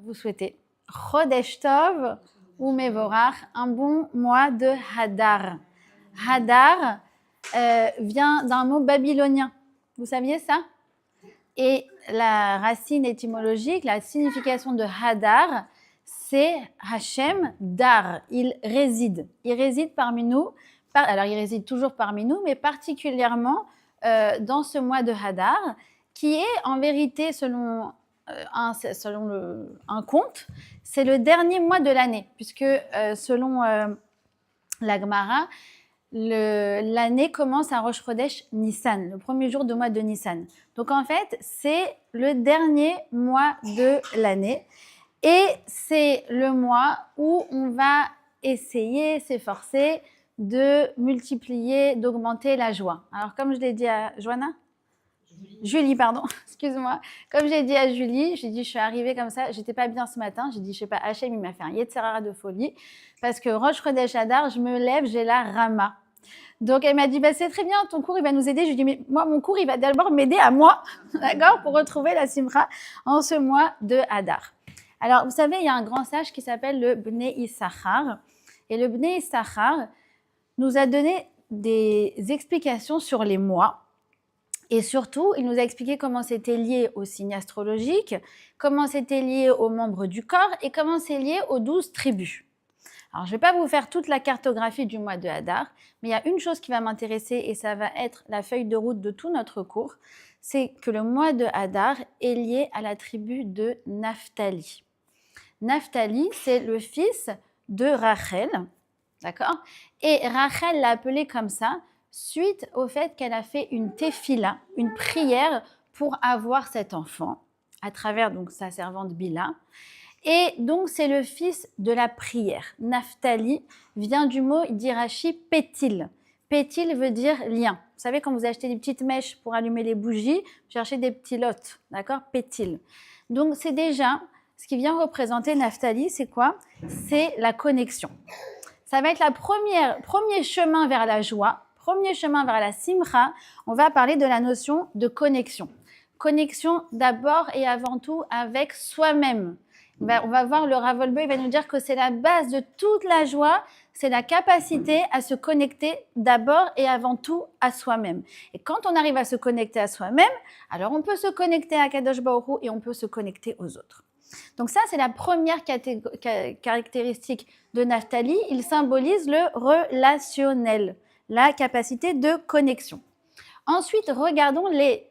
vous souhaiter Chodesh Tov ou Mevorach, un bon mois de Hadar. Hadar vient d'un mot babylonien. Vous saviez ça? Et la racine étymologique, la signification de Hadar, c'est Hachem Dar. Il réside. Il réside parmi nous. Alors, il réside toujours parmi nous, mais particulièrement dans ce mois de Hadar, qui est en vérité, selon un conte, c'est le dernier mois de l'année, puisque selon la Gemara, l'année commence à Rosh Chodesh Nissan, le premier jour du mois de Nissan. Donc en fait, c'est le dernier mois de l'année et c'est le mois où on va essayer, s'efforcer de multiplier, d'augmenter la joie. Alors comme je l'ai dit à Joanna, Julie, pardon, excuse-moi. Comme j'ai dit à Julie, j'ai dit, je suis arrivée comme ça, j'étais pas bien ce matin, j'ai dit, je sais pas, Hachem, il m'a fait un Yetzirara de folie, parce que Rosh Chodesh Hadar, je me lève, j'ai la rama. Donc elle m'a dit, bah, c'est très bien, ton cours, il va nous aider. Je lui ai dit, mais moi, mon cours, il va d'abord m'aider à moi, d'accord, pour retrouver la Simcha en ce mois de Hadar. Alors, vous savez, il y a un grand sage qui s'appelle le Bnei Issachar, et le Bnei Issachar nous a donné des explications sur les mois. Et surtout, il nous a expliqué comment c'était lié au signe astrologique, comment c'était lié aux membres du corps et comment c'est lié aux 12 tribus. Alors, je ne vais pas vous faire toute la cartographie du mois de Hadar, mais il y a une chose qui va m'intéresser et ça va être la feuille de route de tout notre cours, c'est que le mois de Hadar est lié à la tribu de Naphtali. Naphtali, c'est le fils de Rachel, d'accord? Et Rachel l'a appelé comme ça, suite au fait qu'elle a fait une tefila, une prière pour avoir cet enfant, à travers donc sa servante Bila. Et donc c'est le fils de la prière. Naphtali vient du mot, il dit Rashi, pétil. Pétil veut dire lien. Vous savez, quand vous achetez des petites mèches pour allumer les bougies, vous cherchez des petits lots, d'accord? Pétil. Donc c'est déjà, ce qui vient représenter Naphtali, c'est quoi? C'est la connexion. Ça va être premier chemin vers la joie, premier chemin vers la simcha. On va parler de la notion de connexion. Connexion d'abord et avant tout avec soi-même. On va voir le Rav Wolbe, il va nous dire que c'est la base de toute la joie, c'est la capacité à se connecter d'abord et avant tout à soi-même. Et quand on arrive à se connecter à soi-même, alors on peut se connecter à Kadosh Baruch Hu et on peut se connecter aux autres. Donc ça, c'est la première caractéristique de Naphtali. Il symbolise le relationnel, la capacité de connexion. Ensuite, regardons les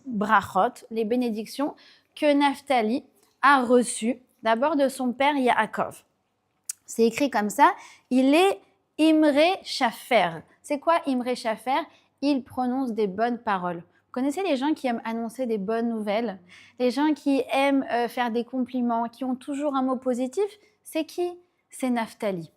brachot, les bénédictions que Naphtali a reçues, d'abord de son père Yaakov. C'est écrit comme ça, il est Imre Shafer. C'est quoi Imre Shafer? Il prononce des bonnes paroles. Vous connaissez les gens qui aiment annoncer des bonnes nouvelles? Les gens qui aiment faire des compliments, qui ont toujours un mot positif? C'est qui? C'est Naphtali.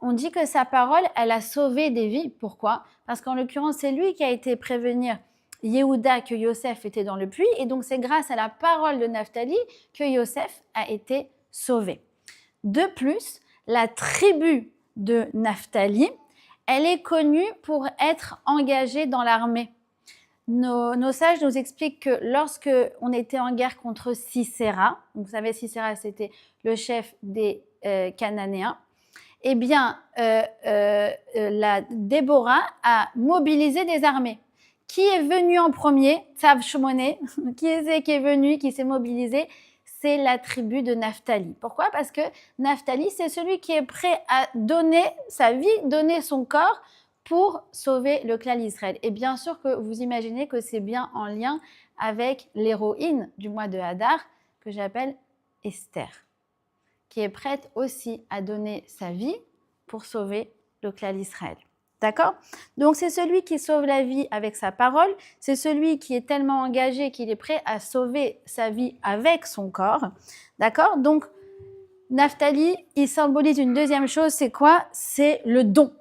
On dit que sa parole, elle a sauvé des vies. Pourquoi? Parce qu'en l'occurrence, c'est lui qui a été prévenir Yehuda que Yosef était dans le puits. Et donc, c'est grâce à la parole de Naphtali que Yosef a été sauvé. De plus, la tribu de Naphtali, elle est connue pour être engagée dans l'armée. Nos sages nous expliquent que lorsque on était en guerre contre Sisera, vous savez, Sisera, c'était le chef des Cananéens, eh bien, la Déborah a mobilisé des armées. Qui est venu en premier? Tzav Shmoné. Qui est venu, qui s'est mobilisé? C'est la tribu de Naphtali. Pourquoi? Parce que Naphtali, c'est celui qui est prêt à donner sa vie, donner son corps pour sauver le clan d'Israël. Et bien sûr que vous imaginez que c'est bien en lien avec l'héroïne du mois de Hadar, que j'appelle Esther, qui est prête aussi à donner sa vie pour sauver le clan d'Israël. D'accord? Donc c'est celui qui sauve la vie avec sa parole, c'est celui qui est tellement engagé qu'il est prêt à sauver sa vie avec son corps. D'accord? Donc Naphtali, il symbolise une deuxième chose, c'est quoi? C'est le don.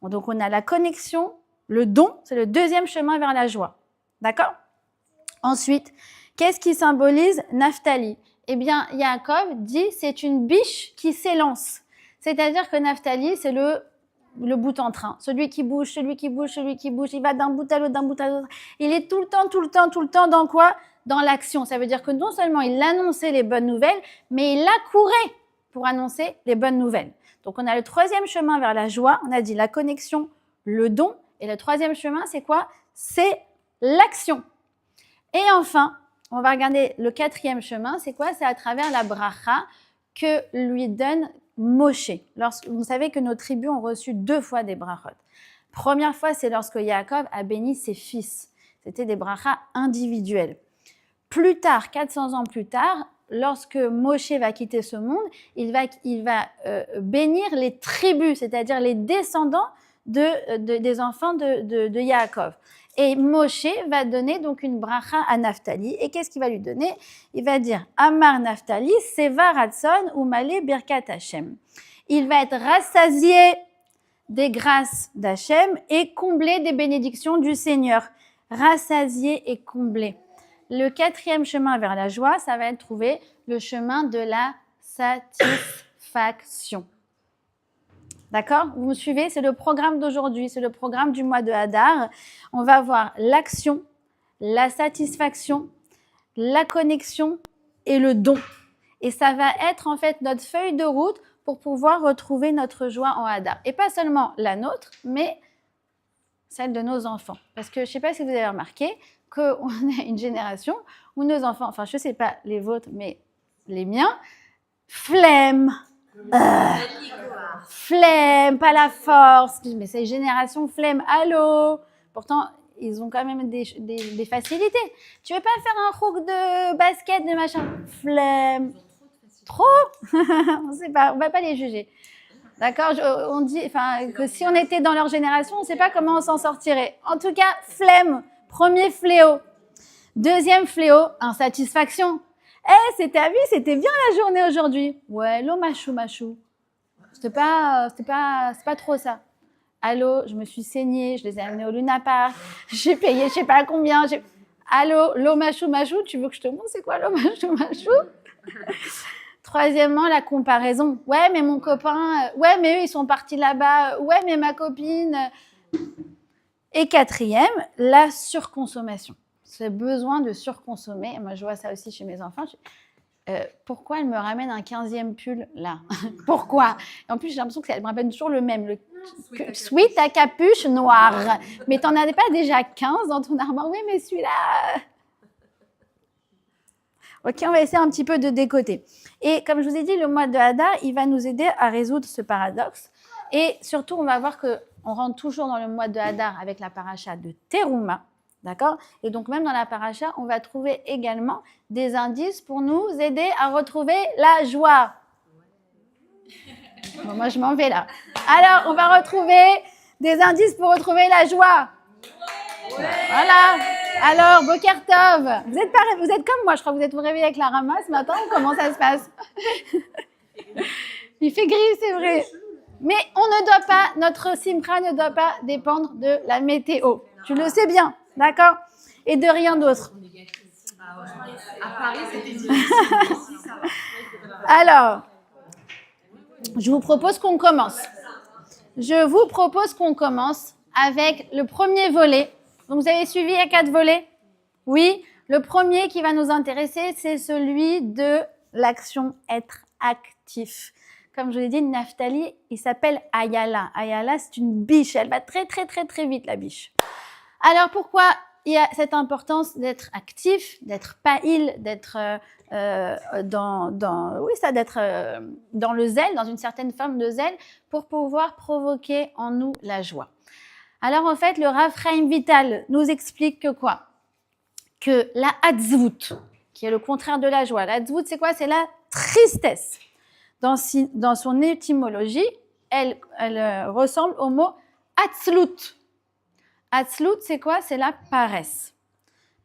Donc on a la connexion, le don, c'est le deuxième chemin vers la joie. D'accord? Ensuite, qu'est-ce qui symbolise Naphtali? Eh bien, Yaakov dit c'est une biche qui s'élance. C'est-à-dire que Naphtali, c'est le bout en train. Celui qui bouge, il va d'un bout à l'autre, d'un bout à l'autre. Il est tout le temps dans quoi? Dans l'action. Ça veut dire que non seulement il annonçait les bonnes nouvelles, mais il accourait pour annoncer les bonnes nouvelles. Donc, on a le troisième chemin vers la joie. On a dit la connexion, le don. Et le troisième chemin, c'est quoi? C'est l'action. Et enfin, on va regarder le quatrième chemin. C'est quoi? C'est à travers la bracha que lui donne Moshe. Vous savez que nos tribus ont reçu 2 fois des brachot. Première fois, c'est lorsque Yaakov a béni ses fils. C'était des brachas individuels. Plus tard, 400 ans plus tard, lorsque Moshe va quitter ce monde, il va bénir les tribus, c'est-à-dire les descendants des enfants de Yaakov. Et Moshe va donner donc une bracha à Naphtali. Et qu'est-ce qu'il va lui donner? Il va dire Amar Naphtali, Seva Ratson ou Malé Birkat Hashem. Il va être rassasié des grâces d'Hachem et comblé des bénédictions du Seigneur. Rassasié et comblé. Le quatrième chemin vers la joie, ça va être trouver le chemin de la satisfaction. D'accord? Vous me suivez? C'est le programme d'aujourd'hui, c'est le programme du mois de Hadar. On va voir l'action, la satisfaction, la connexion et le don. Et ça va être en fait notre feuille de route pour pouvoir retrouver notre joie en Hadar. Et pas seulement la nôtre, mais celle de nos enfants. Parce que je ne sais pas si vous avez remarqué qu'on a une génération où nos enfants, enfin je ne sais pas les vôtres, mais les miens, flemme. Flemme, pas la force. Mais c'est génération flemme, allô. Pourtant, ils ont quand même des facilités. Tu veux pas faire un rook de basket, de machin? Flemme. Trop. On sait pas, on va pas les juger. D'accord? On dit que si on était dans leur génération, on ne sait pas comment on s'en sortirait. En tout cas, flemme, premier fléau. Deuxième fléau, insatisfaction. C'était bien la journée aujourd'hui. Ouais, l'eau machou. C'est pas trop ça. Allô, je me suis saignée, je les ai amenés au Luna Park, j'ai payé je sais pas combien. Allô, l'eau machou, tu veux que je te montre c'est quoi l'eau machou? Troisièmement, la comparaison. Ouais, mais mon copain, ouais, mais eux, ils sont partis là-bas, ouais, mais ma copine. Et quatrième, la surconsommation. Ce besoin de surconsommer. Moi, je vois ça aussi chez mes enfants. Pourquoi elle me ramène un 15e pull là? Pourquoi? En plus, j'ai l'impression qu'elle me ramène toujours le même, le sweat à capuche noire. Mais t'en avais pas déjà 15 dans ton armoire? Oui, mais celui-là. Ok, on va essayer un petit peu de décoder. Et comme je vous ai dit, le mois de Hadar, il va nous aider à résoudre ce paradoxe. Et surtout, on va voir qu'on rentre toujours dans le mois de Hadar avec la paracha de Teruma. D'accord? Et donc, même dans la paracha, on va trouver également des indices pour nous aider à retrouver la joie. Bon, moi, je m'en vais là. Alors, on va retrouver des indices pour retrouver la joie. Voilà. Alors, Boker Tov, vous êtes comme moi, je crois que vous êtes réveillés avec la ramasse ce matin, comment ça se passe? Il fait gris, c'est vrai. Mais on ne doit pas, notre Simcha ne doit pas dépendre de la météo. Tu le sais bien, d'accord? Et de rien d'autre. À Paris, c'était difficile. Alors, je vous propose qu'on commence. Avec le premier volet. Donc, vous avez suivi, il y a 4 volets? Oui. Le premier qui va nous intéresser, c'est celui de l'action être actif. Comme je l'ai dit, Naphtali, il s'appelle Ayala. Ayala, c'est une biche. Elle va très, très, très, très vite, la biche. Alors, pourquoi il y a cette importance d'être actif, d'être pa'il, d'être dans le zèle, dans une certaine forme de zèle, pour pouvoir provoquer en nous la joie. Alors, en fait, le Rav Chaim Vital nous explique que quoi? Que la hatzvut, qui est le contraire de la joie. La hatzvut, c'est quoi? C'est la tristesse. Dans son étymologie, elle ressemble au mot atzlut. Atzlut, c'est quoi? C'est la paresse.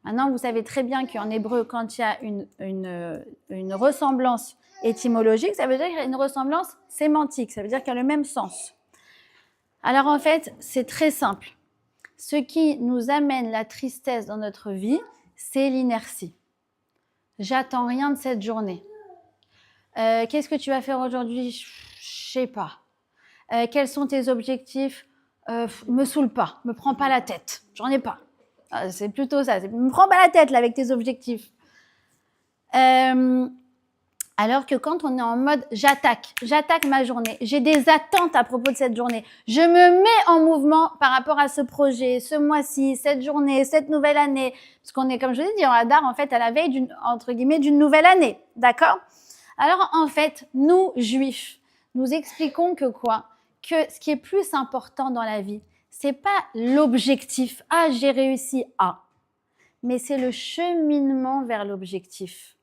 Maintenant, vous savez très bien qu'en hébreu, quand il y a une ressemblance étymologique, ça veut dire qu'il y a une ressemblance sémantique, ça veut dire qu'il y a le même sens. Alors en fait, c'est très simple. Ce qui nous amène la tristesse dans notre vie, c'est l'inertie. J'attends rien de cette journée. Qu'est-ce que tu vas faire aujourd'hui? Je sais pas. Quels sont tes objectifs? Me saoule pas, me prends pas la tête, j'en ai pas. C'est plutôt ça, me prends pas la tête là avec tes objectifs. Alors que quand on est en mode j'attaque ma journée, j'ai des attentes à propos de cette journée, je me mets en mouvement par rapport à ce projet, ce mois-ci, cette journée, cette nouvelle année, parce qu'on est, comme je vous ai dit, en Hadar, en fait, à la veille entre guillemets, d'une nouvelle année, d'accord? Alors, en fait, nous, juifs, nous expliquons que quoi? Que ce qui est plus important dans la vie, c'est pas l'objectif, ah, j'ai réussi à, mais c'est le cheminement vers l'objectif.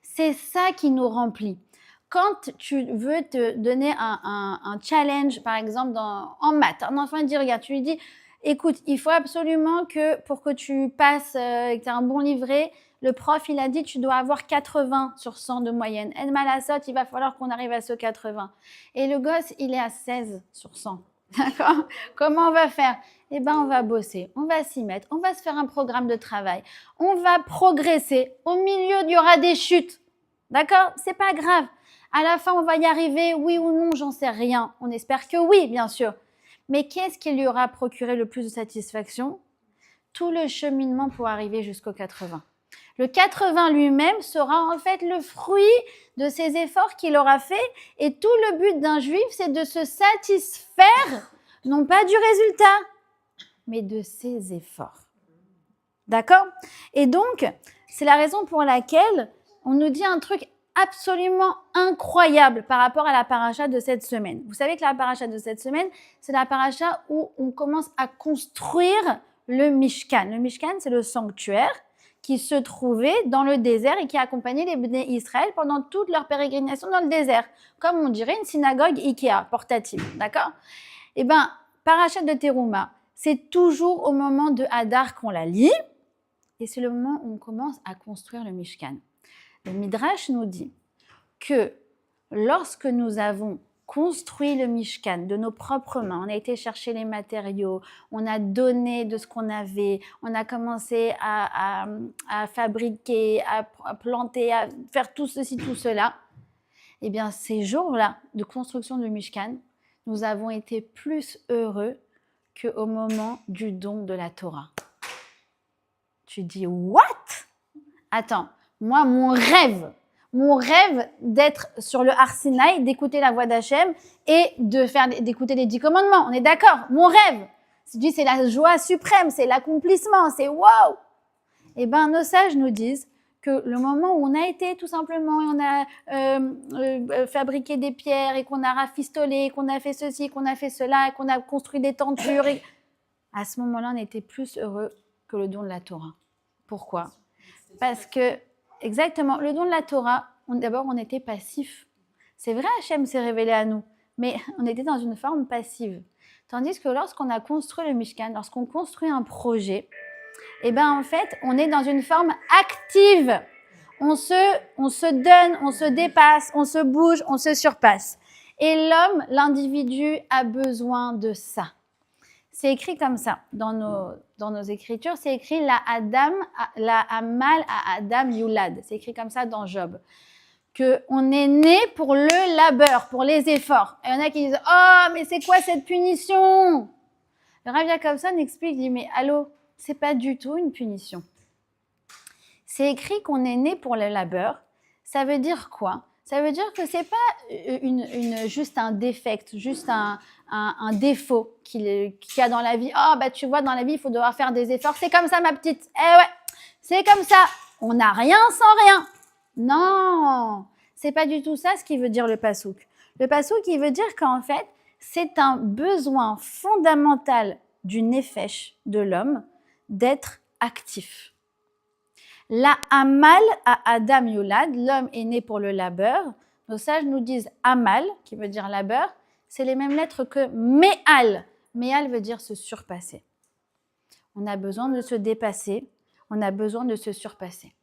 C'est ça qui nous remplit. Quand tu veux te donner un challenge, par exemple en maths, un enfant dit, regarde, tu lui dis, écoute, il faut absolument que pour que tu passes, que tu aies un bon livret, le prof, il a dit, tu dois avoir 80 sur 100 de moyenne. En malasot, il va falloir qu'on arrive à ce 80. Et le gosse, il est à 16 sur 100. D'accord? Comment on va faire? Eh bien, on va bosser, on va s'y mettre, on va se faire un programme de travail, on va progresser. Au milieu, il y aura des chutes. D'accord? C'est pas grave. À la fin, on va y arriver, oui ou non, j'en sais rien. On espère que oui, bien sûr. Mais qu'est-ce qui lui aura procuré le plus de satisfaction? Tout le cheminement pour arriver jusqu'au 80. Le 80 lui-même sera en fait le fruit de ses efforts qu'il aura fait. Et tout le but d'un juif, c'est de se satisfaire, non pas du résultat, mais de ses efforts. D'accord? Et donc, c'est la raison pour laquelle on nous dit un truc absolument incroyable par rapport à la paracha de cette semaine. Vous savez que la paracha de cette semaine, c'est la paracha où on commence à construire le Mishkan. Le Mishkan, c'est le sanctuaire qui se trouvait dans le désert et qui a accompagné les Bnei Israël pendant toute leur pérégrination dans le désert. Comme on dirait une synagogue Ikea, portative. D'accord? Eh bien, paracha de Teruma, c'est toujours au moment de Hadar qu'on la lit et c'est le moment où on commence à construire le Mishkan. Le Midrash nous dit que lorsque nous avons construit le Mishkan de nos propres mains, on a été chercher les matériaux, on a donné de ce qu'on avait, on a commencé à fabriquer, à planter, à faire tout ceci, tout cela, eh bien ces jours-là de construction du Mishkan, nous avons été plus heureux qu'au moment du don de la Torah. Tu dis, what? Attends. Moi, mon rêve d'être sur le Har Sinaï, d'écouter la voix d'Hachem et d'écouter les 10 commandements. On est d'accord? Mon rêve. C'est la joie suprême, c'est l'accomplissement, c'est waouh! Eh bien, nos sages nous disent que le moment où on a été tout simplement, et on a fabriqué des pierres et qu'on a rafistolé, qu'on a fait ceci, qu'on a fait cela, et qu'on a construit des tentures, à ce moment-là, on était plus heureux que le don de la Torah. Pourquoi? Parce que exactement, le don de la Torah, d'abord, on était passif. C'est vrai, Hachem s'est révélé à nous, mais on était dans une forme passive. Tandis que lorsqu'on a construit le Mishkan, lorsqu'on construit un projet, eh ben en fait, on est dans une forme active. On se donne, on se dépasse, on se bouge, on se surpasse. Et l'homme, l'individu, a besoin de ça. C'est écrit comme ça dans nos écritures. C'est écrit la Amal à Adam Yulad. C'est écrit comme ça dans Job. Qu'on est né pour le labeur, pour les efforts. Et il y en a qui disent « Oh, mais c'est quoi cette punition ?» Le Rav Jacobson explique, il dit « Mais allô, c'est pas du tout une punition. » C'est écrit qu'on est né pour le labeur. Ça veut dire quoi? Ça veut dire que c'est pas juste un défect, juste un défaut qu'il y a dans la vie. Oh, bah tu vois, dans la vie, il faut devoir faire des efforts. C'est comme ça, ma petite. Eh ouais, c'est comme ça. On n'a rien sans rien. Non, c'est pas du tout ça ce qui veut dire le pasouk. Le pasouk, il veut dire qu'en fait, c'est un besoin fondamental du nefesh de l'homme d'être actif. La Amal à Adam Yulad, l'homme est né pour le labeur. Nos sages nous disent Amal, qui veut dire labeur, c'est les mêmes lettres que Me'al. Me'al veut dire se surpasser. On a besoin de se dépasser, on a besoin de se surpasser.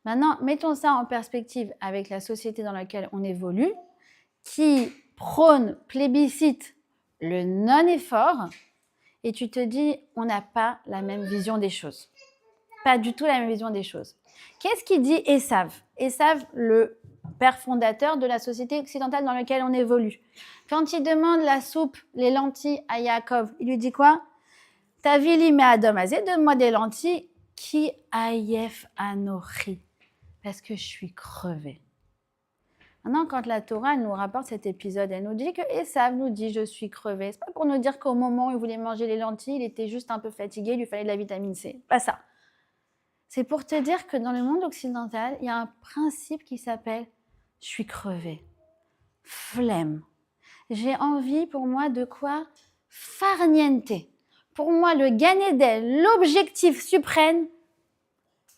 Maintenant, mettons ça en perspective avec la société dans laquelle on évolue, qui prône, plébiscite le non-effort, et tu te dis, on n'a pas la même vision des choses. Pas du tout la même vision des choses. Qu'est-ce qu'il dit Esav? Esav, le père fondateur de la société occidentale dans laquelle on évolue. Quand il demande la soupe, les lentilles à Yaakov, il lui dit quoi? Tavili me Adam Azé, donne-moi des lentilles, qui ayef anochi, parce que je suis crevée. Maintenant, quand la Torah nous rapporte cet épisode, elle nous dit que Esav nous dit je suis crevée. C'est pas pour nous dire qu'au moment où il voulait manger les lentilles, il était juste un peu fatigué, il lui fallait de la vitamine C. Pas ça. C'est pour te dire que dans le monde occidental, il y a un principe qui s'appelle je suis crevée, flemme. J'ai envie pour moi de quoi? Farniente. Pour moi, le Gan Eden, l'objectif suprême,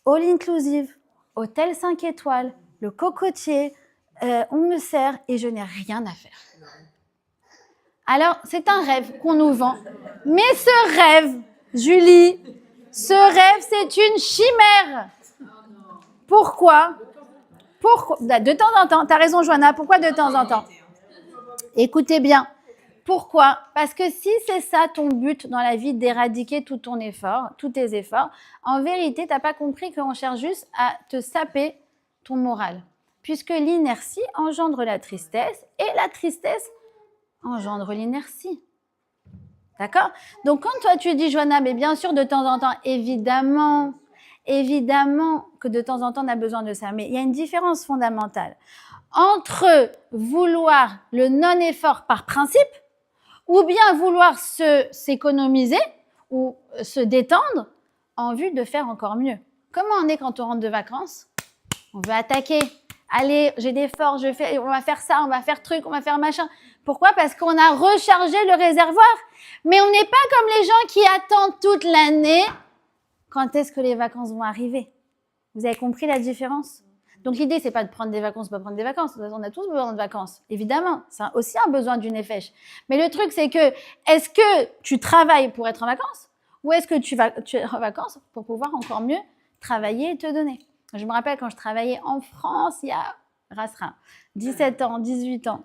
all inclusive, hôtel 5 étoiles, le cocotier, on me sert et je n'ai rien à faire. Alors, c'est un rêve qu'on nous vend. Mais ce rêve, Julie, ce rêve, c'est une chimère. Pourquoi? De temps en temps, tu as raison, Joanna, pourquoi de temps en temps? Écoutez bien. Pourquoi? Parce que si c'est ça ton but dans la vie, d'éradiquer tout ton effort, tous tes efforts, en vérité, tu n'as pas compris qu'on cherche juste à te saper ton moral. Puisque l'inertie engendre la tristesse et la tristesse engendre l'inertie. D'accord? Donc, quand toi, tu dis, Joanna, mais bien sûr, de temps en temps, évidemment que de temps en temps, on a besoin de ça. Mais il y a une différence fondamentale entre vouloir le non-effort par principe ou bien vouloir s'économiser ou se détendre en vue de faire encore mieux. Comment on est quand on rentre de vacances? On veut attaquer. Allez, j'ai des forces, on va faire ça, on va faire truc, on va faire machin. Pourquoi? Parce qu'on a rechargé le réservoir. Mais on n'est pas comme les gens qui attendent toute l'année quand est-ce que les vacances vont arriver. Vous avez compris la différence? Donc l'idée, c'est pas de prendre des vacances, pas prendre des vacances. On a tous besoin de vacances, évidemment. C'est aussi un besoin d'une nefesh. Mais le truc, c'est que, est-ce que tu travailles pour être en vacances? Ou est-ce que tu es en vacances pour pouvoir encore mieux travailler et te donner? Je me rappelle quand je travaillais en France, il y a 17 ans, 18 ans,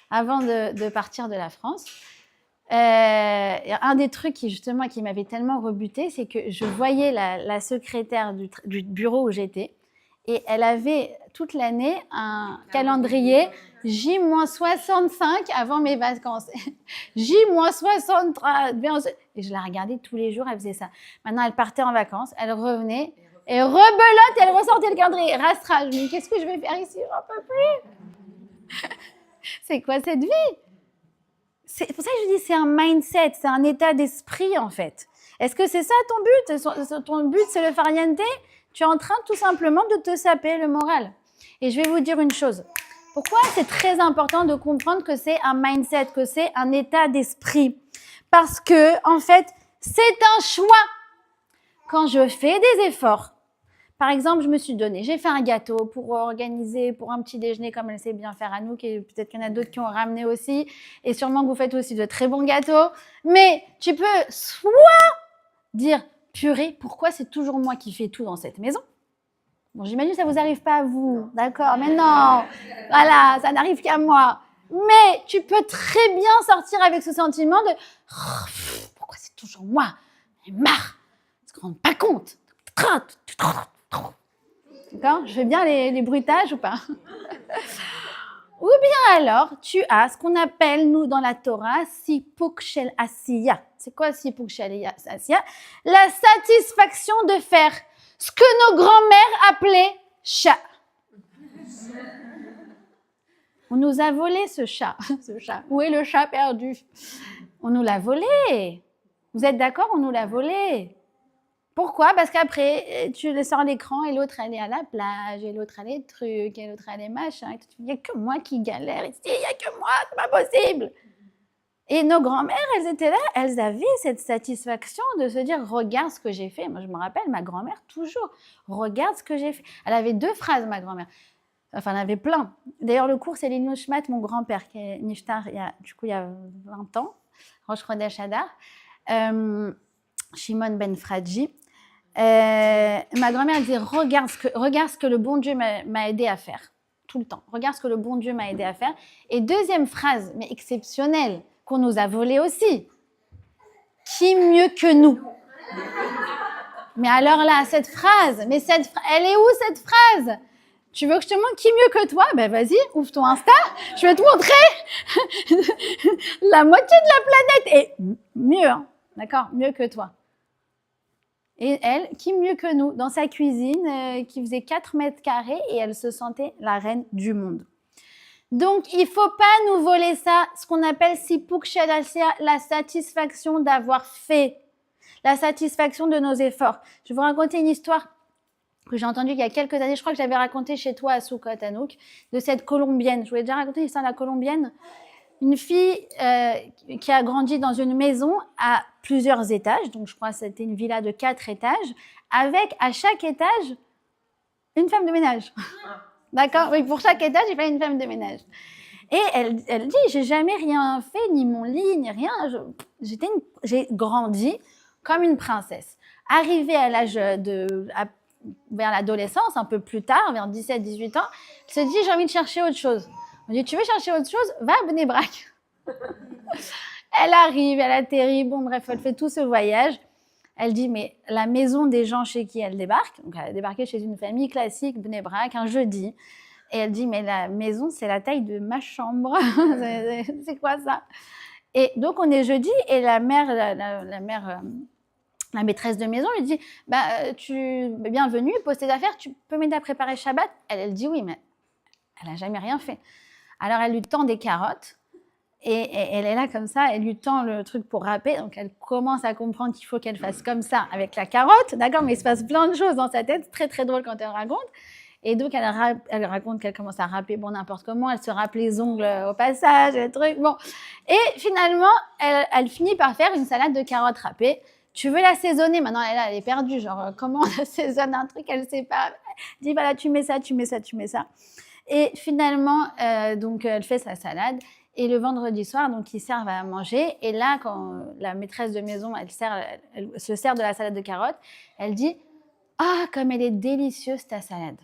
avant de partir de la France. Un des trucs qui m'avait tellement rebutée, c'est que je voyais la secrétaire du bureau où j'étais et elle avait toute l'année un calendrier J-65 avant mes vacances. J-63. Et je la regardais tous les jours, elle faisait ça. Maintenant, elle partait en vacances, elle revenait et rebelote, elle ressortait le calendrier. Rastra, je me dis, qu'est-ce que je vais faire ici? J'en peux plus. C'est quoi cette vie? C'est pour ça que je dis c'est un mindset, c'est un état d'esprit en fait. Est-ce que c'est ça ton but? Ton but, c'est le farniente? Tu es en train tout simplement de te saper le moral. Et je vais vous dire une chose. Pourquoi c'est très important de comprendre que c'est un mindset, que c'est un état d'esprit? Parce que, en fait, c'est un choix. Quand je fais des efforts, par exemple, je me suis donné, j'ai fait un gâteau pour organiser, pour un petit déjeuner comme elle sait bien faire Anouk, et peut-être qu'il y en a d'autres qui ont ramené aussi, et sûrement que vous faites aussi de très bons gâteaux. Mais tu peux soit dire, purée, pourquoi c'est toujours moi qui fais tout dans cette maison? Bon, j'imagine que ça vous arrive pas à vous, d'accord? Mais non, voilà, ça n'arrive qu'à moi. Mais tu peux très bien sortir avec ce sentiment de pourquoi c'est toujours moi? J'en ai marre, tu te rends pas compte. D'accord? Je fais bien les bruitages ou pas? Ou bien alors, tu as ce qu'on appelle, nous, dans la Torah, sipuk shel asiya. C'est quoi sipuk shel asiya? La satisfaction de faire ce que nos grands-mères appelaient chat. On nous a volé ce chat. Où est le chat perdu? On nous l'a volé. Vous êtes d'accord? On nous l'a volé. Pourquoi? Parce qu'après, tu le sors l'écran et l'autre, elle est à la plage, et l'autre, elle est truc, et l'autre, elle est machin. Il n'y a que moi qui galère ici, il n'y a que moi, c'est pas possible. Et nos grand-mères, elles étaient là, elles avaient cette satisfaction de se dire, regarde ce que j'ai fait. Moi, je me rappelle, ma grand-mère, toujours, regarde ce que j'ai fait. Elle avait 2 phrases, ma grand-mère. Enfin, elle en avait plein. D'ailleurs, le cours, c'est l'Inouchmat, mon grand-père, qui est niftar, il y a 20 ans, Rosh Chodesh Adar, Shimon Ben Fradji. Ma grand-mère disait regarde ce que le bon Dieu m'a aidé à faire tout le temps. Regarde ce que le bon Dieu m'a aidé à faire. Et deuxième phrase, mais exceptionnelle, qu'on nous a volée aussi. Qui mieux que nous? Mais alors là, cette phrase, elle est où cette phrase? Tu veux que je te montre qui mieux que toi? Ben vas-y, ouvre ton Insta, je vais te montrer la moitié de la planète et mieux, hein, d'accord? Mieux que toi. Et elle, qui mieux que nous, dans sa cuisine, qui faisait 4 mètres carrés et elle se sentait la reine du monde. Donc, il ne faut pas nous voler ça, ce qu'on appelle sipuk shelasia, la satisfaction d'avoir fait, la satisfaction de nos efforts. Je vais vous raconter une histoire que j'ai entendue il y a quelques années. Je crois que j'avais raconté chez toi à Soukot, Anouk, de cette Colombienne. Je vous ai déjà raconté l'histoire de la Colombienne. Une fille qui a grandi dans une maison à plusieurs étages. Donc, je crois que c'était une villa de 4 étages, avec à chaque étage une femme de ménage. D'accord? Oui, pour chaque étage, il fallait une femme de ménage. Et elle dit, j'ai jamais rien fait, ni mon lit, ni rien. J'ai grandi comme une princesse. Arrivée à l'âge vers l'adolescence, un peu plus tard, vers 17-18 ans, elle se dit, j'ai envie de chercher autre chose. On dit, tu veux chercher autre chose? Va à Bnei Brak. Elle arrive, elle atterrit, bon bref, elle fait tout ce voyage. Elle dit, mais la maison des gens chez qui elle débarque, donc elle a débarqué chez une famille classique, Bnei Brak, un jeudi, et elle dit, mais la maison, c'est la taille de ma chambre. C'est quoi ça? Et donc, on est jeudi, et la maîtresse de maison lui dit, bienvenue, pose tes affaires, tu peux m'aider à préparer Shabbat? Elle dit oui, mais elle n'a jamais rien fait. Alors, elle lui tend des carottes, et elle est là comme ça, elle lui tend le truc pour râper, donc elle commence à comprendre qu'il faut qu'elle fasse comme ça avec la carotte, d'accord? Mais il se passe plein de choses dans sa tête, très très drôle quand elle raconte. Et donc elle raconte qu'elle commence à râper bon n'importe comment, elle se râpe les ongles au passage, le truc, bon. Et finalement, elle finit par faire une salade de carottes râpées. Tu veux l'assaisonner? Maintenant, elle est perdue, genre comment on assaisonne un truc, elle ne sait pas. Elle dit voilà, tu mets ça, tu mets ça, tu mets ça. Et finalement, donc elle fait sa salade. Et le vendredi soir, donc ils servent à manger. Et là, quand la maîtresse de maison, elle se sert de la salade de carottes, elle dit « Ah, comme elle est délicieuse ta salade !»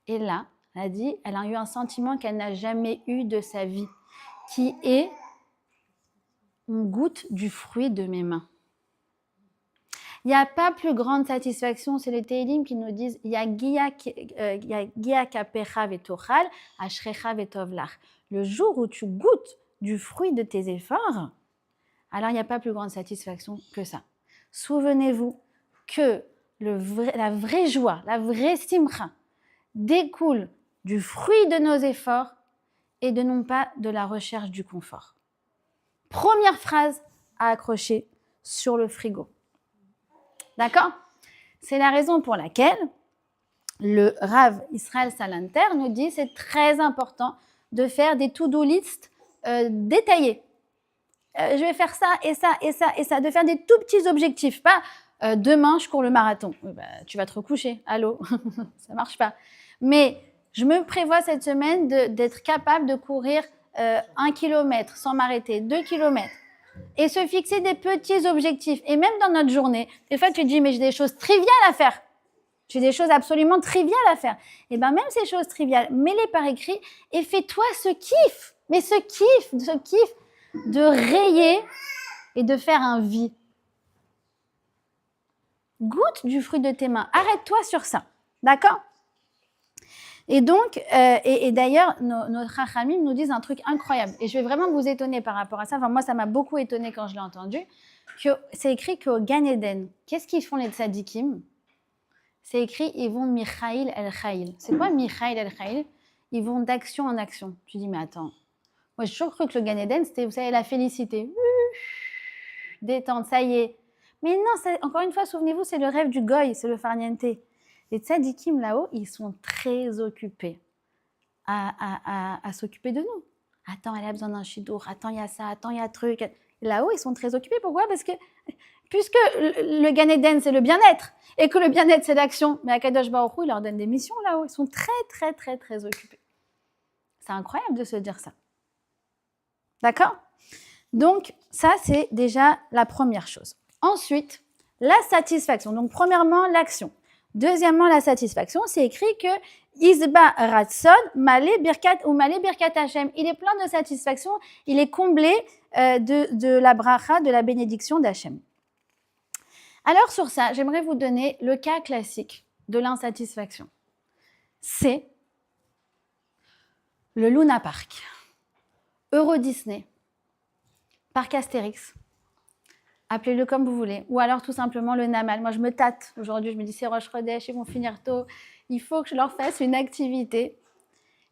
Et là, elle a eu un sentiment qu'elle n'a jamais eu de sa vie, qui est « On goûte du fruit de mes mains ». Il n'y a pas plus grande satisfaction, c'est les Télim qui nous disent « Yagia kapecha vetochal, ashrecha vetovlach ». Le jour où tu goûtes du fruit de tes efforts, alors il n'y a pas plus grande satisfaction que ça. Souvenez-vous que la vraie joie, la vraie simcha découle du fruit de nos efforts et de non pas de la recherche du confort. Première phrase à accrocher sur le frigo. D'accord? C'est la raison pour laquelle le Rav Israël Salanter nous dit que c'est très important de faire des to-do list détaillés. Je vais faire ça et ça et ça et ça, de faire des tout petits objectifs, pas demain je cours le marathon. Tu vas te recoucher, allô, ça marche pas. Mais je me prévois cette semaine d'être capable de courir 1 kilomètre sans m'arrêter, 2 kilomètres. Et se fixer des petits objectifs. Et même dans notre journée, des fois tu te dis mais j'ai des choses triviales à faire. J'ai des choses absolument triviales à faire. Et bien même ces choses triviales, mets-les par écrit et fais-toi ce kiff. Mais ce kiff de rayer et de faire un vie. Goûte du fruit de tes mains. Arrête-toi sur ça. D'accord? Et donc, et d'ailleurs, nos Chachamim nous disent un truc incroyable. Et je vais vraiment vous étonner par rapport à ça. Enfin, moi, ça m'a beaucoup étonné quand je l'ai entendu. C'est écrit qu'au Gan Eden, qu'est-ce qu'ils font les tzadikim? C'est écrit, ils vont Michaïl el-Chaïl. C'est quoi Michaïl el-Chaïl? Ils vont d'action en action. Tu dis, mais attends. Moi, j'ai toujours cru que le Gan Eden, c'était, vous savez, la félicité. Détente, ça y est. Mais non, encore une fois, souvenez-vous, c'est le rêve du goy, c'est le farniente. Les tzadikim là-haut, ils sont très occupés à s'occuper de nous. Attends, elle a besoin d'un shidour. Attends, il y a ça. Attends, il y a un truc. Là-haut, ils sont très occupés. Pourquoi? Parce que puisque le Gan Eden, c'est le bien-être, et que le bien-être, c'est l'action, mais Akadosh Baruch Hu, il leur donne des missions là-haut. Ils sont très, très, très, très occupés. C'est incroyable de se dire ça. D'accord? Donc, ça, c'est déjà la première chose. Ensuite, la satisfaction. Donc, premièrement, l'action. Deuxièmement, la satisfaction, c'est écrit que Isba Ratson, Malé Birkat ou Malé Birkat Hashem. Il est plein de satisfaction, il est comblé de la bracha, de la bénédiction d'Hachem. Alors sur ça, j'aimerais vous donner le cas classique de l'insatisfaction. C'est le Luna Park, Euro Disney, Parc Astérix, appelez-le comme vous voulez, ou alors tout simplement le Namal. Moi, je me tâte aujourd'hui, je me dis c'est Roche-Rodèche, ils vont finir tôt, il faut que je leur fasse une activité.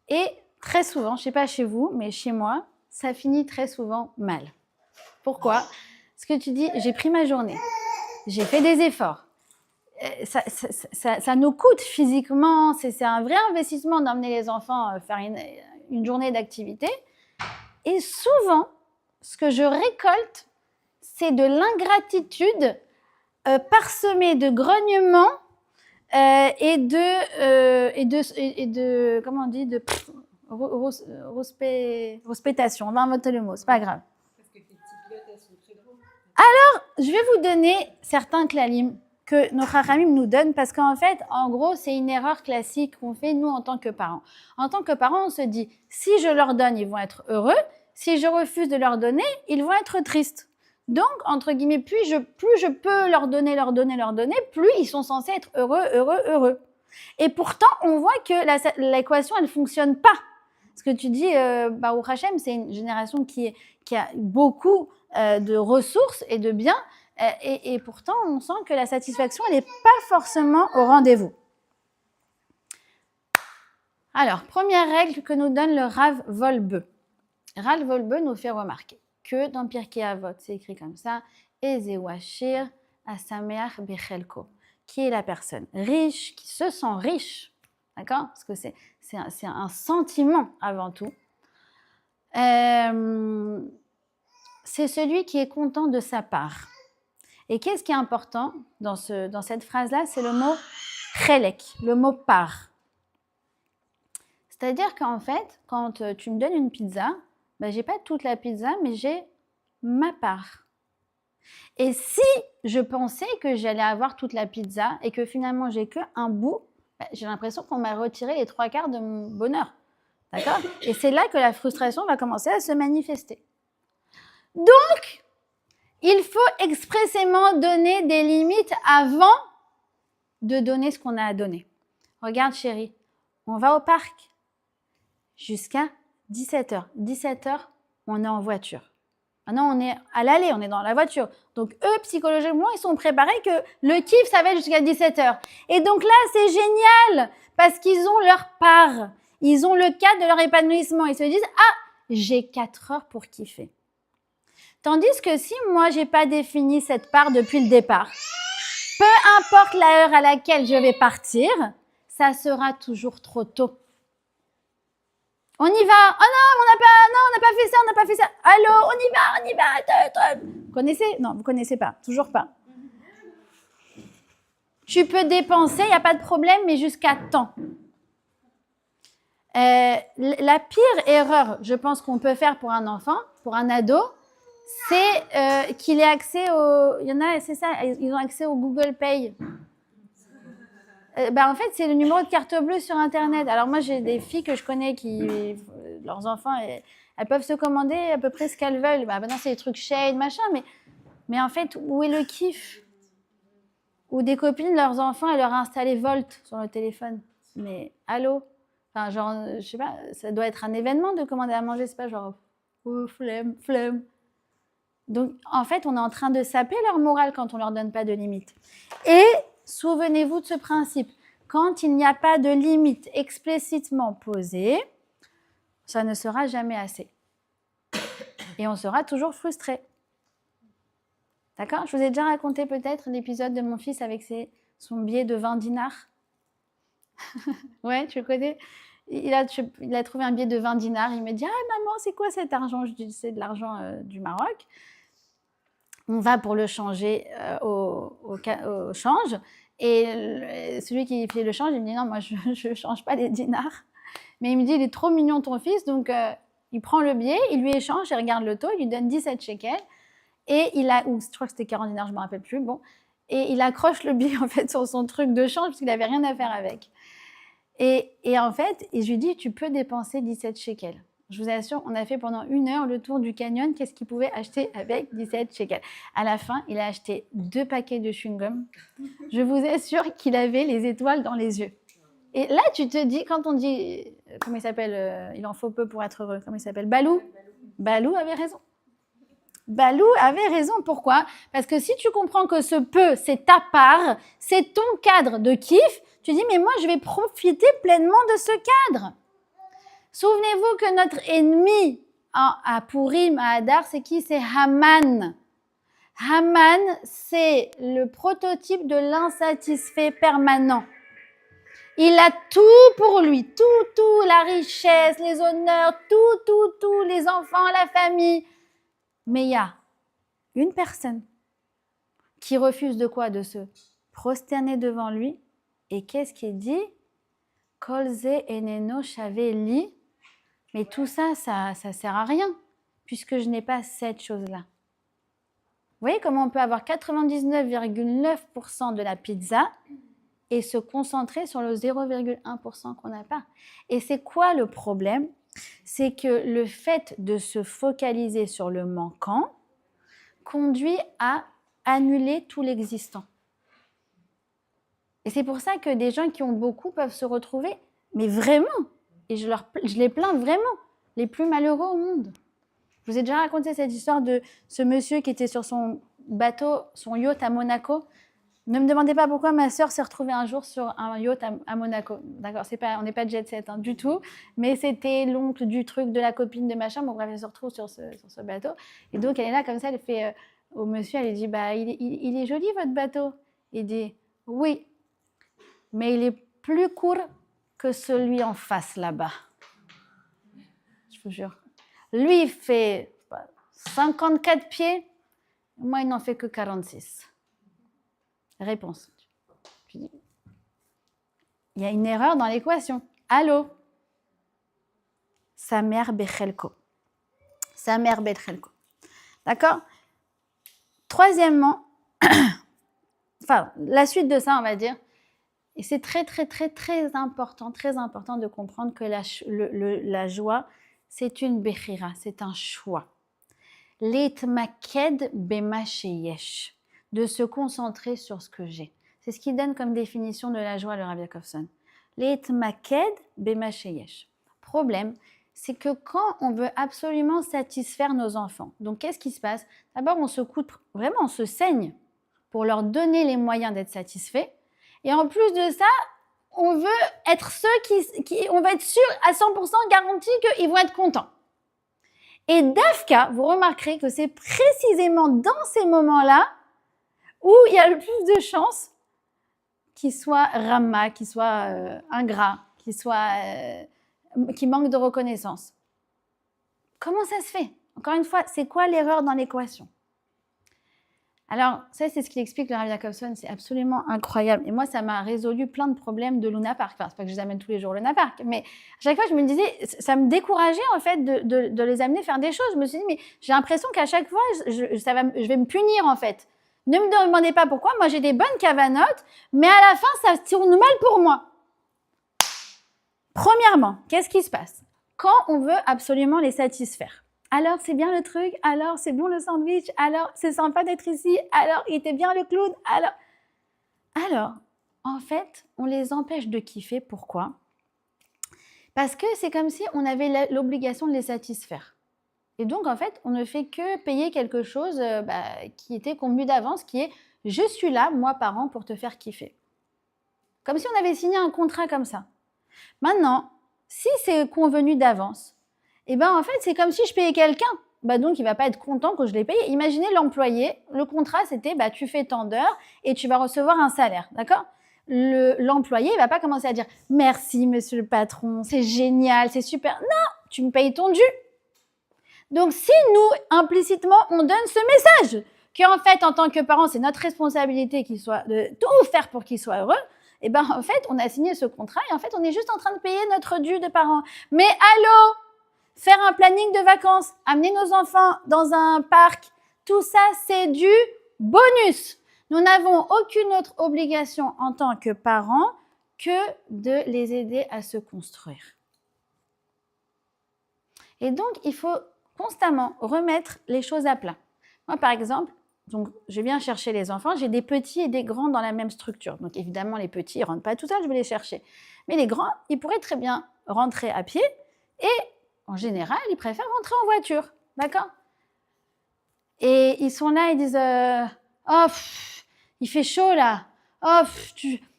Et très souvent, je ne sais pas chez vous, mais chez moi, ça finit très souvent mal. Pourquoi ? Parce que tu dis, j'ai pris ma journée, j'ai fait des efforts, ça nous coûte physiquement, c'est un vrai investissement d'emmener les enfants faire une journée d'activité. Et souvent, ce que je récolte, c'est de l'ingratitude parsemée de grognements et de comment on dit, de rouspétation. On va inventer le mot, c'est pas grave. Parce que tes petits pilotes, elles sont très drôles. Alors, je vais vous donner certains klalim que nos chachamim nous donnent parce qu'en fait, en gros, c'est une erreur classique qu'on fait nous en tant que parents. En tant que parents, on se dit, si je leur donne, ils vont être heureux. Si je refuse de leur donner, ils vont être tristes. Donc, entre guillemets, plus je peux leur donner, plus ils sont censés être heureux. Et pourtant, on voit que l'équation, elle ne fonctionne pas. Ce que tu dis, Baruch Hashem, c'est une génération qui a beaucoup de ressources et de biens, et pourtant, on sent que la satisfaction, elle n'est pas forcément au rendez-vous. Alors, première règle que nous donne le Rav Wolbe. Rav Wolbe nous fait remarquer que dans Pirkei Avot, c'est écrit comme ça, Ezeu Ashir Asameach Bechelko, qui est la personne riche, qui se sent riche, d'accord ? Parce que c'est un sentiment avant tout. C'est celui qui est content de sa part. Et qu'est-ce qui est important dans cette phrase-là ? C'est le mot chelek, le mot part. C'est-à-dire qu'en fait, quand tu me donnes une pizza, ben, je n'ai pas toute la pizza, mais j'ai ma part. Et si je pensais que j'allais avoir toute la pizza et que finalement j'ai qu'un bout, ben, j'ai l'impression qu'on m'a retiré les 3/4 de mon bonheur. D'accord ? Et c'est là que la frustration va commencer à se manifester. Donc, il faut expressément donner des limites avant de donner ce qu'on a à donner. Regarde chérie, on va au parc jusqu'à 17h. 17h, on est en voiture. Maintenant, on est à l'aller, on est dans la voiture. Donc, eux, psychologiquement, ils sont préparés que le kiff, ça va être jusqu'à 17h. Et donc là, c'est génial parce qu'ils ont leur part. Ils ont le cadre de leur épanouissement. Ils se disent, ah, j'ai 4 heures pour kiffer. Tandis que si moi, je n'ai pas défini cette part depuis le départ, peu importe la heure à laquelle je vais partir, ça sera toujours trop tôt. On y va. Oh non, on n'a pas fait ça. Allô, on y va. Vous connaissez ? Non, vous ne connaissez pas. Toujours pas. Tu peux dépenser, il n'y a pas de problème, mais jusqu'à temps. La pire erreur, je pense, qu'on peut faire pour un enfant, pour un ado, c'est qu'il ait accès au... Il y en a, c'est ça, ils ont accès au Google Pay. En fait, c'est le numéro de carte bleue sur Internet. Alors moi, j'ai des filles que je connais qui, leurs enfants, elles peuvent se commander à peu près ce qu'elles veulent. Maintenant, c'est des trucs Shade, machin, mais en fait, où est le kiff ? Ou des copines, leurs enfants, elles leur ont installé Volt sur le téléphone. Mais allô ? Enfin, genre, je sais pas, ça doit être un événement de commander à manger, c'est pas genre, oh, flemme. Donc, en fait, on est en train de saper leur morale quand on leur donne pas de limite. Et souvenez-vous de ce principe. Quand il n'y a pas de limite explicitement posée, ça ne sera jamais assez. Et on sera toujours frustré. D'accord ? Je vous ai déjà raconté peut-être l'épisode de mon fils avec son billet de 20 dinars. Ouais, tu le connais ? Il a trouvé un billet de 20 dinars. Il me dit « Ah maman, c'est quoi cet argent ?» Je dis « C'est de l'argent du Maroc. » On va pour le changer au change. Et celui qui fait le change, il me dit « Non, moi, je ne change pas les dinars. » Mais il me dit « Il est trop mignon ton fils. » Donc, il prend le billet, il lui échange, il regarde le taux, il lui donne 17 shekels. Et ou je crois que c'était 40 dinars, je ne me rappelle plus. Bon. Et il accroche le billet en fait, sur son truc de change parce qu'il n'avait rien à faire avec. Et en fait, je lui dis « Tu peux dépenser 17 shekels. » Je vous assure, on a fait pendant 1 heure le tour du canyon. Qu'est-ce qu'il pouvait acheter avec 17 shekels? À la fin, il a acheté 2 paquets de chewing-gum. Je vous assure qu'il avait les étoiles dans les yeux. Et là, tu te dis, quand on dit, comment il s'appelle, il en faut peu pour être heureux, comment il s'appelle, Balou? Balou avait raison. Balou avait raison. Pourquoi? Parce que si tu comprends que ce peu, c'est ta part, c'est ton cadre de kiff, tu dis, mais moi, je vais profiter pleinement de ce cadre. Souvenez-vous que notre ennemi à Purim, à Hadar, c'est qui? C'est Haman. Haman, c'est le prototype de l'insatisfait permanent. Il a tout pour lui, tout, la richesse, les honneurs, tout, les enfants, la famille. Mais il y a une personne qui refuse de quoi? De se prosterner devant lui. Et qu'est-ce qu'il dit? Kolze eneno shaveli. Mais tout ça, ça sert à rien, puisque je n'ai pas cette chose-là. Vous voyez comment on peut avoir 99,9% de la pizza et se concentrer sur le 0,1% qu'on n'a pas. Et c'est quoi le problème? C'est que le fait de se focaliser sur le manquant conduit à annuler tout l'existant. Et c'est pour ça que des gens qui ont beaucoup peuvent se retrouver, mais vraiment, et je les plains vraiment, les plus malheureux au monde. Je vous ai déjà raconté cette histoire de ce monsieur qui était sur son bateau, son yacht à Monaco. Ne me demandez pas pourquoi ma sœur s'est retrouvée un jour sur un yacht à Monaco. D'accord, on n'est pas jet set du tout, mais c'était l'oncle du truc de la copine de machin. Bon bref, elle se retrouve sur ce bateau. Et donc elle est là comme ça, elle fait au monsieur, elle lui dit, bah il est joli votre bateau. Il dit, oui, mais il est plus court que celui en face là-bas. Je vous jure. Lui, il fait 54 pieds. Moi, il n'en fait que 46. Réponse. Je dis, il y a une erreur dans l'équation. Allô? Sa mère Bechelko. Sa mère Bechelko. D'accord? Troisièmement, enfin, la suite de ça, on va dire, et c'est très important de comprendre que la joie, c'est une bechira, c'est un choix. Leitmaked bema sheyesh, de se concentrer sur ce que j'ai. C'est ce qui donne comme définition de la joie le Rabbi Jacobson. Leitmaked bema sheyesh. Problème, c'est que quand on veut absolument satisfaire nos enfants, donc qu'est-ce qui se passe? D'abord, on se coûte, vraiment, on se saigne pour leur donner les moyens d'être satisfaits. Et en plus de ça, on veut être ceux on va être sûr à 100% garanti qu'ils vont être contents. Et Dafka, vous remarquerez que c'est précisément dans ces moments-là où il y a le plus de chances qu'ils soient rama, qu'ils soient ingrats, qu'ils manquent de reconnaissance. Comment ça se fait? Encore une fois, c'est quoi l'erreur dans l'équation? Alors, ça, c'est ce qu'il explique le Rabbi Jacobson, c'est absolument incroyable. Et moi, ça m'a résolu plein de problèmes de Luna Park. Enfin, c'est pas que je les amène tous les jours au Luna Park, mais à chaque fois, je me disais, ça me décourageait, en fait, de les amener faire des choses. Je me suis dit, mais j'ai l'impression qu'à chaque fois, je vais me punir, en fait. Ne me demandez pas pourquoi. Moi, j'ai des bonnes cavanotes, mais à la fin, ça tourne mal pour moi. Premièrement, qu'est-ce qui se passe? Quand on veut absolument les satisfaire, alors c'est bien le truc, alors c'est bon le sandwich, alors c'est sympa d'être ici, alors il était bien le clown, alors en fait, on les empêche de kiffer. Pourquoi? Parce que c'est comme si on avait l'obligation de les satisfaire. Et donc en fait, on ne fait que payer quelque chose qui était convenu d'avance, qui est « je suis là, moi parent, pour te faire kiffer ». Comme si on avait signé un contrat comme ça. Maintenant, si c'est convenu d'avance, en fait, c'est comme si je payais quelqu'un. Donc, il ne va pas être content que je l'ai payé. Imaginez l'employé, le contrat, c'était tu fais tant d'heures et tu vas recevoir un salaire, d'accord? L'employé, il ne va pas commencer à dire « Merci, monsieur le patron, c'est génial, c'est super. » Non, tu me payes ton dû. Donc, si nous, implicitement, on donne ce message, qu'en fait, en tant que parent, c'est notre responsabilité de tout faire pour qu'il soit heureux, en fait, on a signé ce contrat et en fait, on est juste en train de payer notre dû de parent. Mais allô? Faire un planning de vacances, amener nos enfants dans un parc, tout ça, c'est du bonus. Nous n'avons aucune autre obligation en tant que parents que de les aider à se construire. Et donc, il faut constamment remettre les choses à plat. Moi, par exemple, donc, je viens chercher les enfants, j'ai des petits et des grands dans la même structure. Donc, évidemment, les petits, ils ne rentrent pas tout seuls, je vais les chercher. Mais les grands, ils pourraient très bien rentrer à pied et, en général, ils préfèrent rentrer en voiture. D'accord? Et ils sont là, ils disent oh, il fait chaud là. Oh,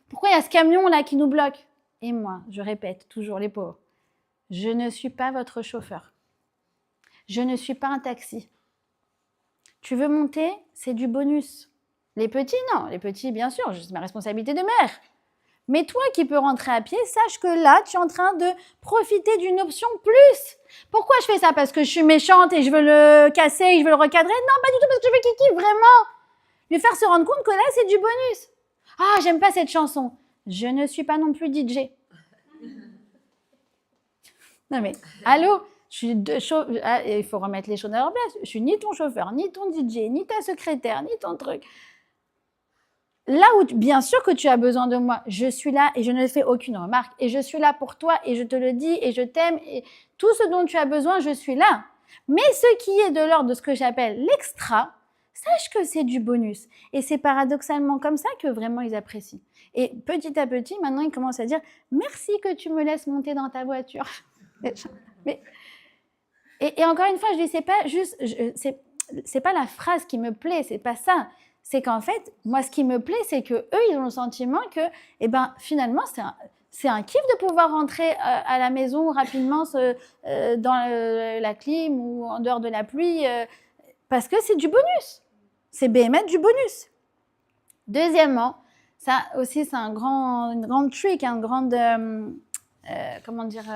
pourquoi il y a ce camion là qui nous bloque? Et moi, je répète toujours, les pauvres, je ne suis pas votre chauffeur. Je ne suis pas un taxi. Tu veux monter, c'est du bonus. Les petits, non. Les petits, bien sûr, c'est ma responsabilité de mère. Mais toi qui peux rentrer à pied, sache que là, tu es en train de profiter d'une option plus. Pourquoi je fais ça? Parce que je suis méchante et je veux le casser et je veux le recadrer? Non, pas du tout, parce que je veux qu'il kiffe vraiment. Lui faire se rendre compte que là, c'est du bonus. Ah, j'aime pas cette chanson. Je ne suis pas non plus DJ. Non mais, allô, il faut remettre les choses à leur place. Je suis ni ton chauffeur, ni ton DJ, ni ta secrétaire, ni ton truc. Là où, bien sûr que tu as besoin de moi, je suis là et je ne fais aucune remarque. Et je suis là pour toi et je te le dis et je t'aime. Et tout ce dont tu as besoin, je suis là. Mais ce qui est de l'ordre de ce que j'appelle l'extra, sache que c'est du bonus. Et c'est paradoxalement comme ça que vraiment ils apprécient. Et petit à petit, maintenant, ils commencent à dire « Merci que tu me laisses monter dans ta voiture. » Et encore une fois, je dis, c'est pas juste, c'est pas la phrase qui me plaît, c'est pas ça. C'est qu'en fait, moi, ce qui me plaît, c'est que eux, ils ont le sentiment que, eh ben, finalement, c'est un kiff de pouvoir rentrer à la maison rapidement dans la clim ou en dehors de la pluie, parce que c'est du bonus. C'est BMF du bonus. Deuxièmement, ça aussi, c'est une grande trick, un grand, comment dire,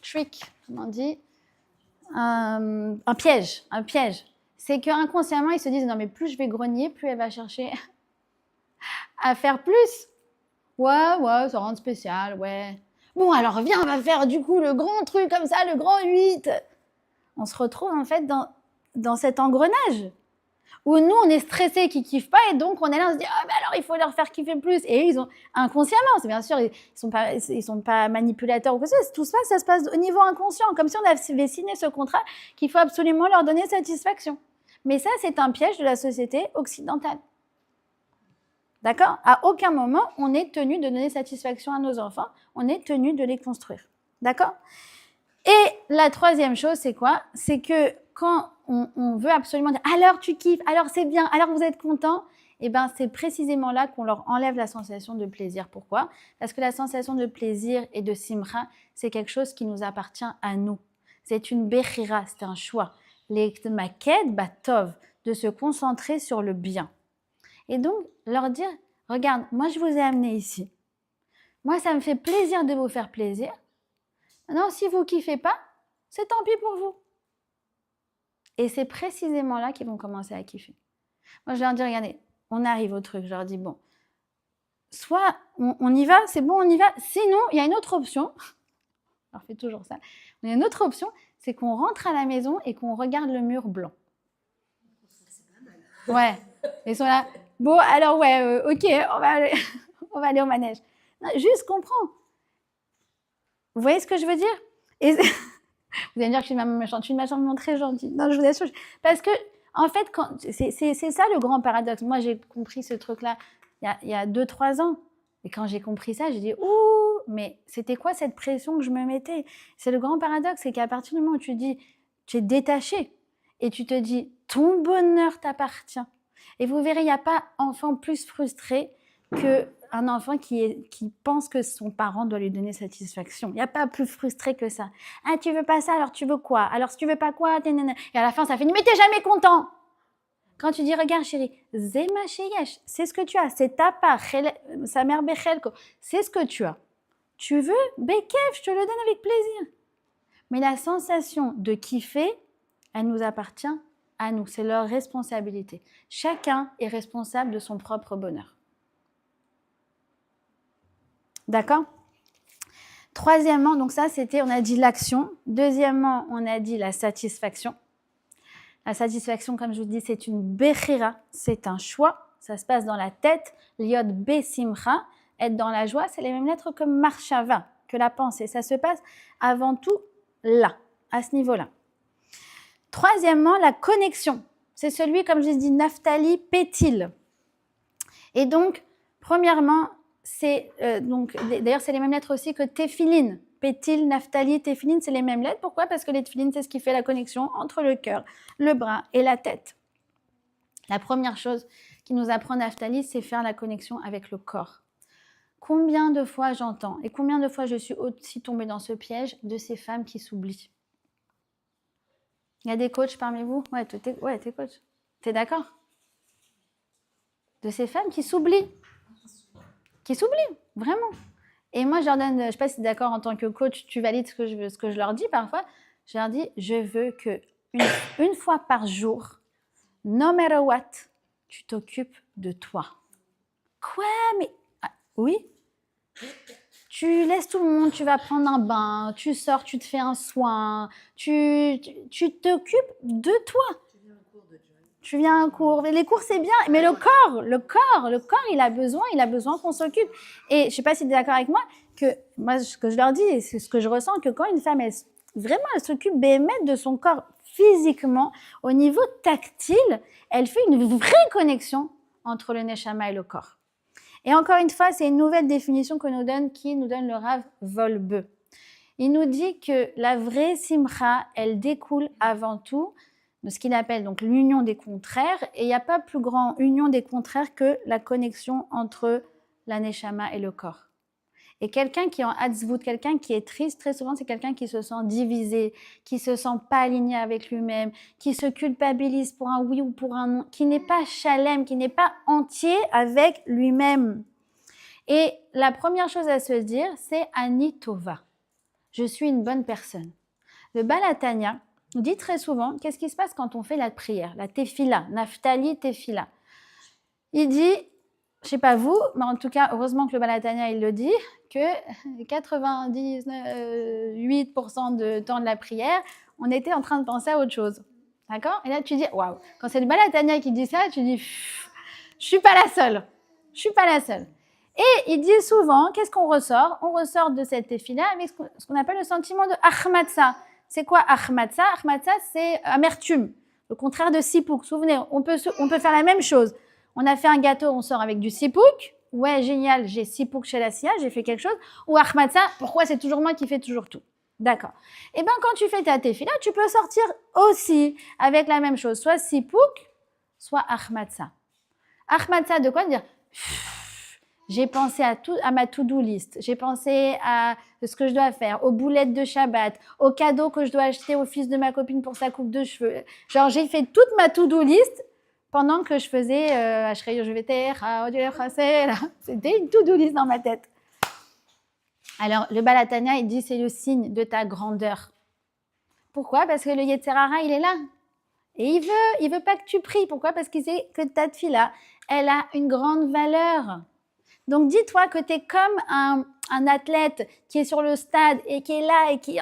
trick, comment on dit, un piège. C'est qu'inconsciemment, ils se disent, non mais plus je vais grogner, plus elle va chercher à faire plus. Ouais, ça rend spécial, ouais. Bon, alors viens, on va faire du coup le grand truc comme ça, le grand 8. On se retrouve en fait dans cet engrenage où nous, on est stressés qu'ils kiffent pas et donc on est là, on se dit, ah, ben alors il faut leur faire kiffer plus. Et eux, ils ont inconsciemment, c'est bien sûr, ils sont pas manipulateurs ou quoi que ce soit. Tout ça, ça se passe au niveau inconscient, comme si on avait signé ce contrat qu'il faut absolument leur donner satisfaction. Mais ça, c'est un piège de la société occidentale. D'accord? À aucun moment, on est tenu de donner satisfaction à nos enfants. On est tenu de les construire. D'accord? Et la troisième chose, c'est quoi? C'est que quand on veut absolument dire « alors tu kiffes, alors c'est bien, alors vous êtes content », eh ben, c'est précisément là qu'on leur enlève la sensation de plaisir. Pourquoi? Parce que la sensation de plaisir et de simra, c'est quelque chose qui nous appartient à nous. C'est une bechira, c'est un choix. Les maquettes, batov, de se concentrer sur le bien. Et donc, leur dire, regarde, moi je vous ai amené ici. Moi, ça me fait plaisir de vous faire plaisir. Maintenant, si vous ne kiffez pas, c'est tant pis pour vous. Et c'est précisément là qu'ils vont commencer à kiffer. Moi, je leur dis, regardez, on arrive au truc. Je leur dis, bon, soit on y va, c'est bon, on y va. Sinon, il y a une autre option. Je leur fais toujours ça. Il y a une autre option, c'est qu'on rentre à la maison et qu'on regarde le mur blanc. Ouais, ils sont là. Bon, alors ouais, ok, on va aller au manège. Non, juste comprends. Vous voyez ce que je veux dire? Et vous allez me dire que je suis une maman méchante. Je suis une maman très gentille. Non, je vous assure. Parce que, en fait, c'est ça le grand paradoxe. Moi, j'ai compris ce truc-là il y a 2-3 ans. Et quand j'ai compris ça, j'ai dit « Ouh, mais c'était quoi cette pression que je me mettais ?» C'est le grand paradoxe, c'est qu'à partir du moment où tu dis « Tu es détaché » et tu te dis « Ton bonheur t'appartient ». Et vous verrez, il n'y a pas enfant plus frustré qu'un enfant qui pense que son parent doit lui donner satisfaction. Il n'y a pas plus frustré que ça. « Ah, tu veux pas ça, alors tu veux quoi? Alors si tu veux pas quoi? » Et à la fin, ça finit « Mais t'es jamais content !» Quand tu dis « Regarde chérie, zema sheyesh, c'est ce que tu as, c'est ta part, sa mère bechelko, c'est ce que tu as. Tu veux? Bekef, je te le donne avec plaisir. » Mais la sensation de kiffer, elle nous appartient à nous, c'est leur responsabilité. Chacun est responsable de son propre bonheur. D'accord? Troisièmement, donc ça c'était, on a dit l'action. Deuxièmement, on a dit la satisfaction. La satisfaction, comme je vous dis, c'est une bechira, c'est un choix. Ça se passe dans la tête. Liot besimcha, être dans la joie, c'est les mêmes lettres que marshava, que la pensée. Ça se passe avant tout là. à ce niveau-là. Troisièmement, la connexion. C'est celui, comme je dis, Naphtali Pétil. Et donc, premièrement, d'ailleurs, c'est les mêmes lettres aussi que Téphiline. Pétil, Naphtali, Téphiline, c'est les mêmes lettres. Pourquoi? Parce que les téphilines, c'est ce qui fait la connexion entre le cœur, le bras et la tête. La première chose qui nous apprend Naphtali, c'est faire la connexion avec le corps. Combien de fois j'entends et combien de fois je suis aussi tombée dans ce piège de ces femmes qui s'oublient? Il y a des coachs parmi vous? Ouais, t'es coach. T'es d'accord? De ces femmes qui s'oublient. Qui s'oublient, vraiment. Et moi, je leur donne, je ne sais pas si tu es d'accord en tant que coach, tu valides ce que je leur dis parfois. Je leur dis, je veux que une fois par jour, no matter what, tu t'occupes de toi. Quoi? Mais oui? Tu laisses tout le monde, tu vas prendre un bain, tu sors, tu te fais un soin, tu t'occupes de toi. Tu viens à un cours. Les cours, c'est bien, mais le corps, il a besoin qu'on s'occupe. Et je ne sais pas si tu es d'accord avec moi, que moi, ce que je leur dis, et c'est ce que je ressens, que quand une femme, elle s'occupe béhémeth de son corps physiquement, au niveau tactile, elle fait une vraie connexion entre le neshama et le corps. Et encore une fois, c'est une nouvelle définition qui nous donne le Rav Wolbe. Il nous dit que la vraie simcha, elle découle avant tout de ce qu'il appelle donc l'union des contraires. Et il n'y a pas plus grande union des contraires que la connexion entre la neshama et le corps. Et quelqu'un qui est en hatzvout, quelqu'un qui est triste, très souvent, c'est quelqu'un qui se sent divisé, qui se sent pas aligné avec lui-même, qui se culpabilise pour un oui ou pour un non, qui n'est pas shalem, qui n'est pas entier avec lui-même. Et la première chose à se dire, c'est Ani Tova. Je suis une bonne personne. Le Baal HaTanya dit très souvent, qu'est-ce qui se passe quand on fait la prière, la tefila, Naphtali tefila. Il dit, je ne sais pas vous, mais en tout cas, heureusement que le Baal HaTanya, il le dit, que 98% du temps de la prière, on était en train de penser à autre chose. D'accord? Et là, tu dis, waouh, quand c'est le Baal HaTanya qui dit ça, tu dis, je ne suis pas la seule. Je ne suis pas la seule. Et il dit souvent, qu'est-ce qu'on ressort? On ressort de cette tefila avec ce qu'on appelle le sentiment de achmatza. C'est quoi achmatza? Achmatza, c'est amertume, le contraire de sipouk. Souvenez, on peut faire la même chose. On a fait un gâteau, on sort avec du sipouk. Ouais, génial, j'ai sipouk chez la SIA, j'ai fait quelque chose. Ou achmatza, pourquoi c'est toujours moi qui fais toujours tout? D'accord. Et bien, quand tu fais ta tefila, tu peux sortir aussi avec la même chose, soit sipouk, soit achmatza. Achmatza, de quoi dire? J'ai pensé à ma to-do list, j'ai pensé à ce que je dois faire, aux boulettes de Shabbat, aux cadeaux que je dois acheter au fils de ma copine pour sa coupe de cheveux. Genre, j'ai fait toute ma to-do list pendant que je faisais c'était une to-do list dans ma tête. Alors, le Baal HaTanya, il dit c'est le signe de ta grandeur. Pourquoi? Parce que le Yetzer Hara, il est là. Et il veut pas que tu pries. Pourquoi? Parce qu'il sait que ta tefila, elle a une grande valeur. Donc, dis-toi que tu es comme un athlète qui est sur le stade et qui est là et qui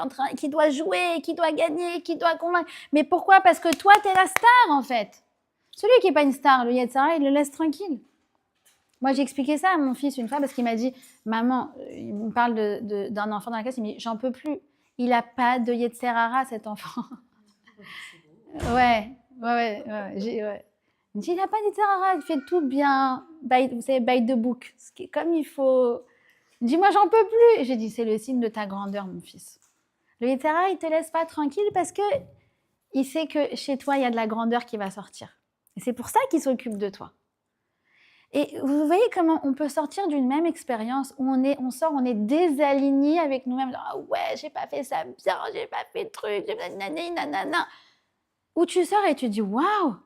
doit jouer, qui doit gagner, qui doit convaincre. Mais pourquoi? Parce que toi, tu es la star, en fait. Celui qui n'est pas une star, le Yetzer Hara, il le laisse tranquille. Moi, j'ai expliqué ça à mon fils une fois parce qu'il m'a dit, maman, il me parle d'un enfant dans la classe, il me dit, j'en peux plus. Il n'a pas de Yetzer Hara, cet enfant. Ouais. Il me dit, il n'a pas de Yetzer Hara, il fait tout bien. Vous savez, by the book, ce qui est comme il faut. Il me dit, moi, j'en peux plus. Et j'ai dit, c'est le signe de ta grandeur, mon fils. Le Yetzer Hara, il ne te laisse pas tranquille parce qu'il sait que chez toi, il y a de la grandeur qui va sortir. Et c'est pour ça qu'il s'occupe de toi. Et vous voyez comment on peut sortir d'une même expérience où on sort, on est désaligné avec nous-mêmes. Ah ouais, j'ai pas fait ça bien, j'ai pas fait de truc, j'ai fait nanana. Où tu sors et tu dis, waouh,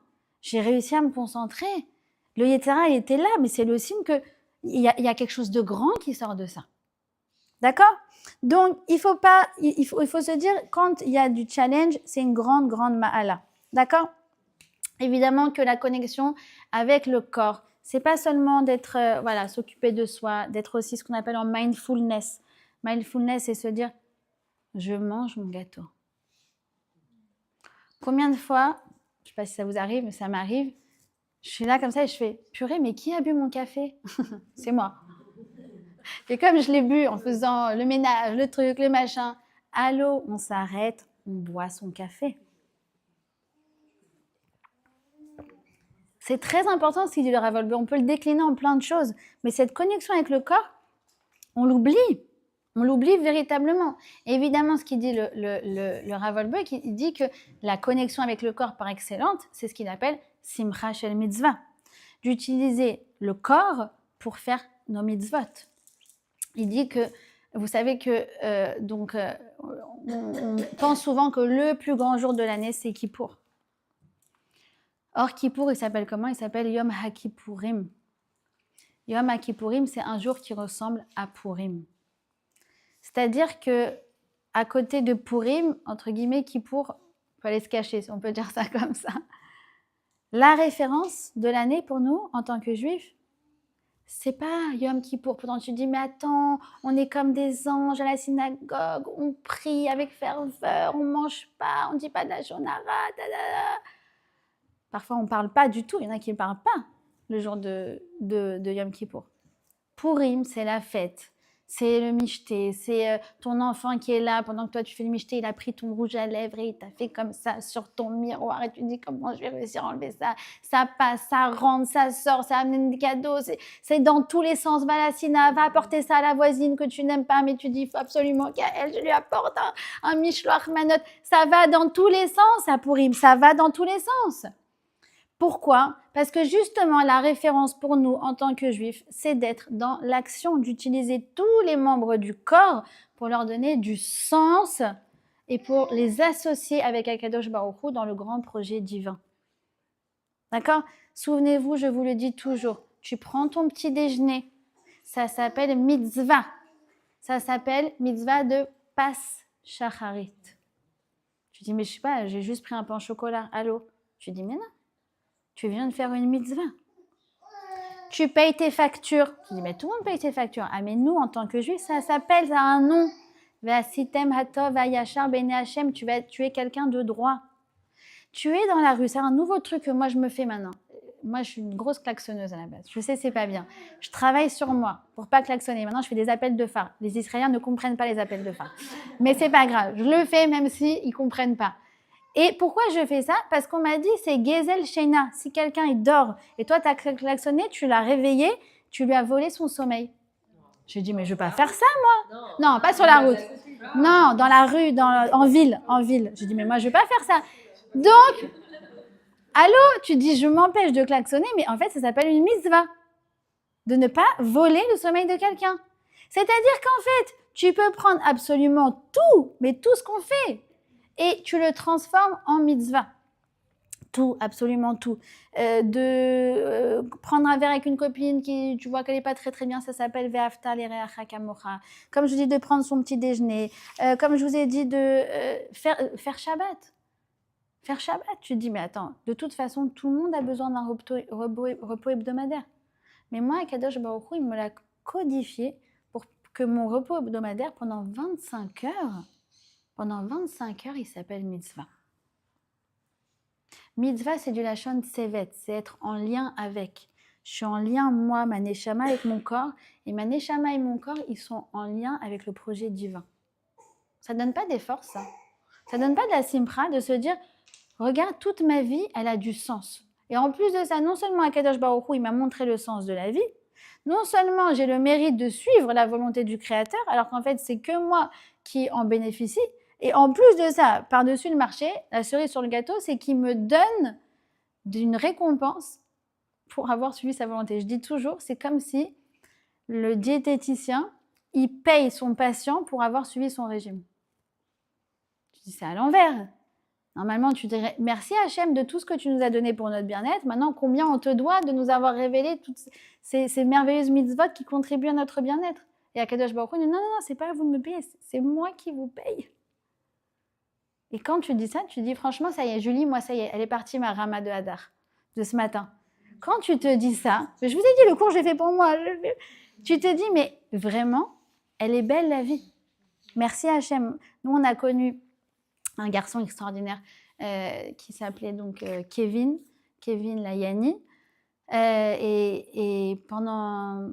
j'ai réussi à me concentrer. Le Yetzer Hara, il était là, mais c'est le signe qu'il y a quelque chose de grand qui sort de ça. D'accord? Donc, il faut se dire, quand il y a du challenge, c'est une grande ma'ala. D'accord? Évidemment que la connexion avec le corps, c'est pas seulement d'être, s'occuper de soi, d'être aussi ce qu'on appelle en mindfulness. Mindfulness, c'est se dire, je mange mon gâteau. Combien de fois, je ne sais pas si ça vous arrive, mais ça m'arrive, je suis là comme ça et je fais, purée, mais qui a bu mon café? C'est moi. Et comme je l'ai bu en faisant le ménage, le truc, le machin, allô, on s'arrête, on boit son café. C'est très important ce qu'il dit le Rav Wolbe. On peut le décliner en plein de choses, mais cette connexion avec le corps, on l'oublie. On l'oublie véritablement. Et évidemment, ce qu'il dit le Rav Wolbe, il dit que la connexion avec le corps par excellence, c'est ce qu'il appelle Simcha Shel Mitzvah. D'utiliser le corps pour faire nos mitzvot. Il dit que, vous savez que, on pense souvent que le plus grand jour de l'année, c'est Kippour. Or, Kippour, il s'appelle comment? Il s'appelle Yom HaKippourim. Yom HaKippourim, c'est un jour qui ressemble à Purim. C'est-à-dire que à côté de Purim, entre guillemets, Kippour, il faut aller se cacher, si on peut dire ça comme ça. La référence de l'année pour nous, en tant que juifs, c'est pas Yom Kippour. Pourtant, tu dis, mais attends, on est comme des anges à la synagogue, on prie avec ferveur, on mange pas, on dit pas de la shonara, Parfois, on parle pas du tout. Il y en a qui ne parlent pas le jour de Yom Kippour. Purim, c'est la fête. C'est le michté, c'est ton enfant qui est là pendant que toi tu fais le michté, il a pris ton rouge à lèvres et il t'a fait comme ça sur ton miroir et tu te dis comment je vais réussir à enlever ça. Ça passe, ça rentre, ça sort, ça amène des cadeaux, c'est dans tous les sens. Va à la sina, va apporter ça à la voisine que tu n'aimes pas mais tu dis il faut absolument qu'elle, je lui apporte un mishloach manot. Ça va dans tous les sens à Purim, ça va dans tous les sens. Pourquoi? Parce que justement, la référence pour nous, en tant que juifs, c'est d'être dans l'action, d'utiliser tous les membres du corps pour leur donner du sens et pour les associer avec Akadosh Baruch Hu dans le grand projet divin. D'accord? Souvenez-vous, je vous le dis toujours, tu prends ton petit déjeuner, ça s'appelle mitzvah. Ça s'appelle mitzvah de Pas Shacharit. Tu dis, mais je sais pas, j'ai juste pris un pain au chocolat. Allô? Tu dis, mais non. Tu viens de faire une mitzvah. Tu payes tes factures. Tu dis, mais tout le monde paye ses factures. Ah, mais nous, en tant que juifs, ça s'appelle, ça a un nom. Vasitem hatov vayachar bene Hashem. Tu es quelqu'un de droit. Tu es dans la rue. C'est un nouveau truc que moi, je me fais maintenant. Moi, je suis une grosse klaxonneuse à la base. Je sais, c'est pas bien. Je travaille sur moi pour pas klaxonner. Maintenant, je fais des appels de phare. Les Israéliens ne comprennent pas les appels de phare. Mais c'est pas grave. Je le fais même si ils comprennent pas. Et pourquoi je fais ça? Parce qu'on m'a dit, c'est Gezel Sheina. Si quelqu'un il dort et toi, tu as klaxonné, tu l'as réveillé, tu lui as volé son sommeil. Je dis, mais je ne veux pas faire ça, moi. Non, pas sur la route. Non, dans la rue, en ville. Je dis, mais moi, je ne veux pas faire ça. Donc, allô, tu dis, je m'empêche de klaxonner, mais en fait, ça s'appelle une mitzvah. De ne pas voler le sommeil de quelqu'un. C'est-à-dire qu'en fait, tu peux prendre absolument tout, mais tout ce qu'on fait, et tu le transformes en mitzvah. Tout, absolument tout. Prendre un verre avec une copine qui, tu vois qu'elle n'est pas très très bien, ça s'appelle Ve'afta l'ereacha kamocha. Comme je vous dis de prendre son petit déjeuner. Comme je vous ai dit de faire Shabbat. Faire Shabbat, tu te dis, mais attends, de toute façon, tout le monde a besoin d'un repos hebdomadaire. Mais moi, Akadosh Baruch Hu, il me l'a codifié pour que mon repos hebdomadaire, pendant 25 heures, il s'appelle mitzvah. Mitzvah, c'est du lachon tsevet, c'est être en lien avec. Je suis en lien, moi, ma neshama, avec mon corps, et ma neshama et mon corps, ils sont en lien avec le projet divin. Ça ne donne pas des forces, ça. Ça ne donne pas de la simcha de se dire, regarde, toute ma vie, elle a du sens. Et en plus de ça, non seulement Akadosh Baruch Hu, il m'a montré le sens de la vie, non seulement j'ai le mérite de suivre la volonté du Créateur, alors qu'en fait, c'est que moi qui en bénéficie, et en plus de ça, par-dessus le marché, la cerise sur le gâteau, c'est qu'il me donne une récompense pour avoir suivi sa volonté. Je dis toujours, c'est comme si le diététicien, il paye son patient pour avoir suivi son régime. Je dis, c'est à l'envers. Normalement, tu dirais, merci Hachem de tout ce que tu nous as donné pour notre bien-être. Maintenant, combien on te doit de nous avoir révélé toutes ces merveilleuses mitzvot qui contribuent à notre bien-être. Et Akadosh Baruch Hu dit, non, c'est pas vous de me payer, c'est moi qui vous paye. Et quand tu dis ça, tu dis, franchement, ça y est, Julie, moi, ça y est, elle est partie, ma Rama de Hadar, de ce matin. Quand tu te dis ça, je vous ai dit, le cours, j'ai fait pour moi. Tu te dis, mais vraiment, elle est belle, la vie. Merci Hachem. Nous, on a connu un garçon extraordinaire qui s'appelait donc Kevin Layani. Et pendant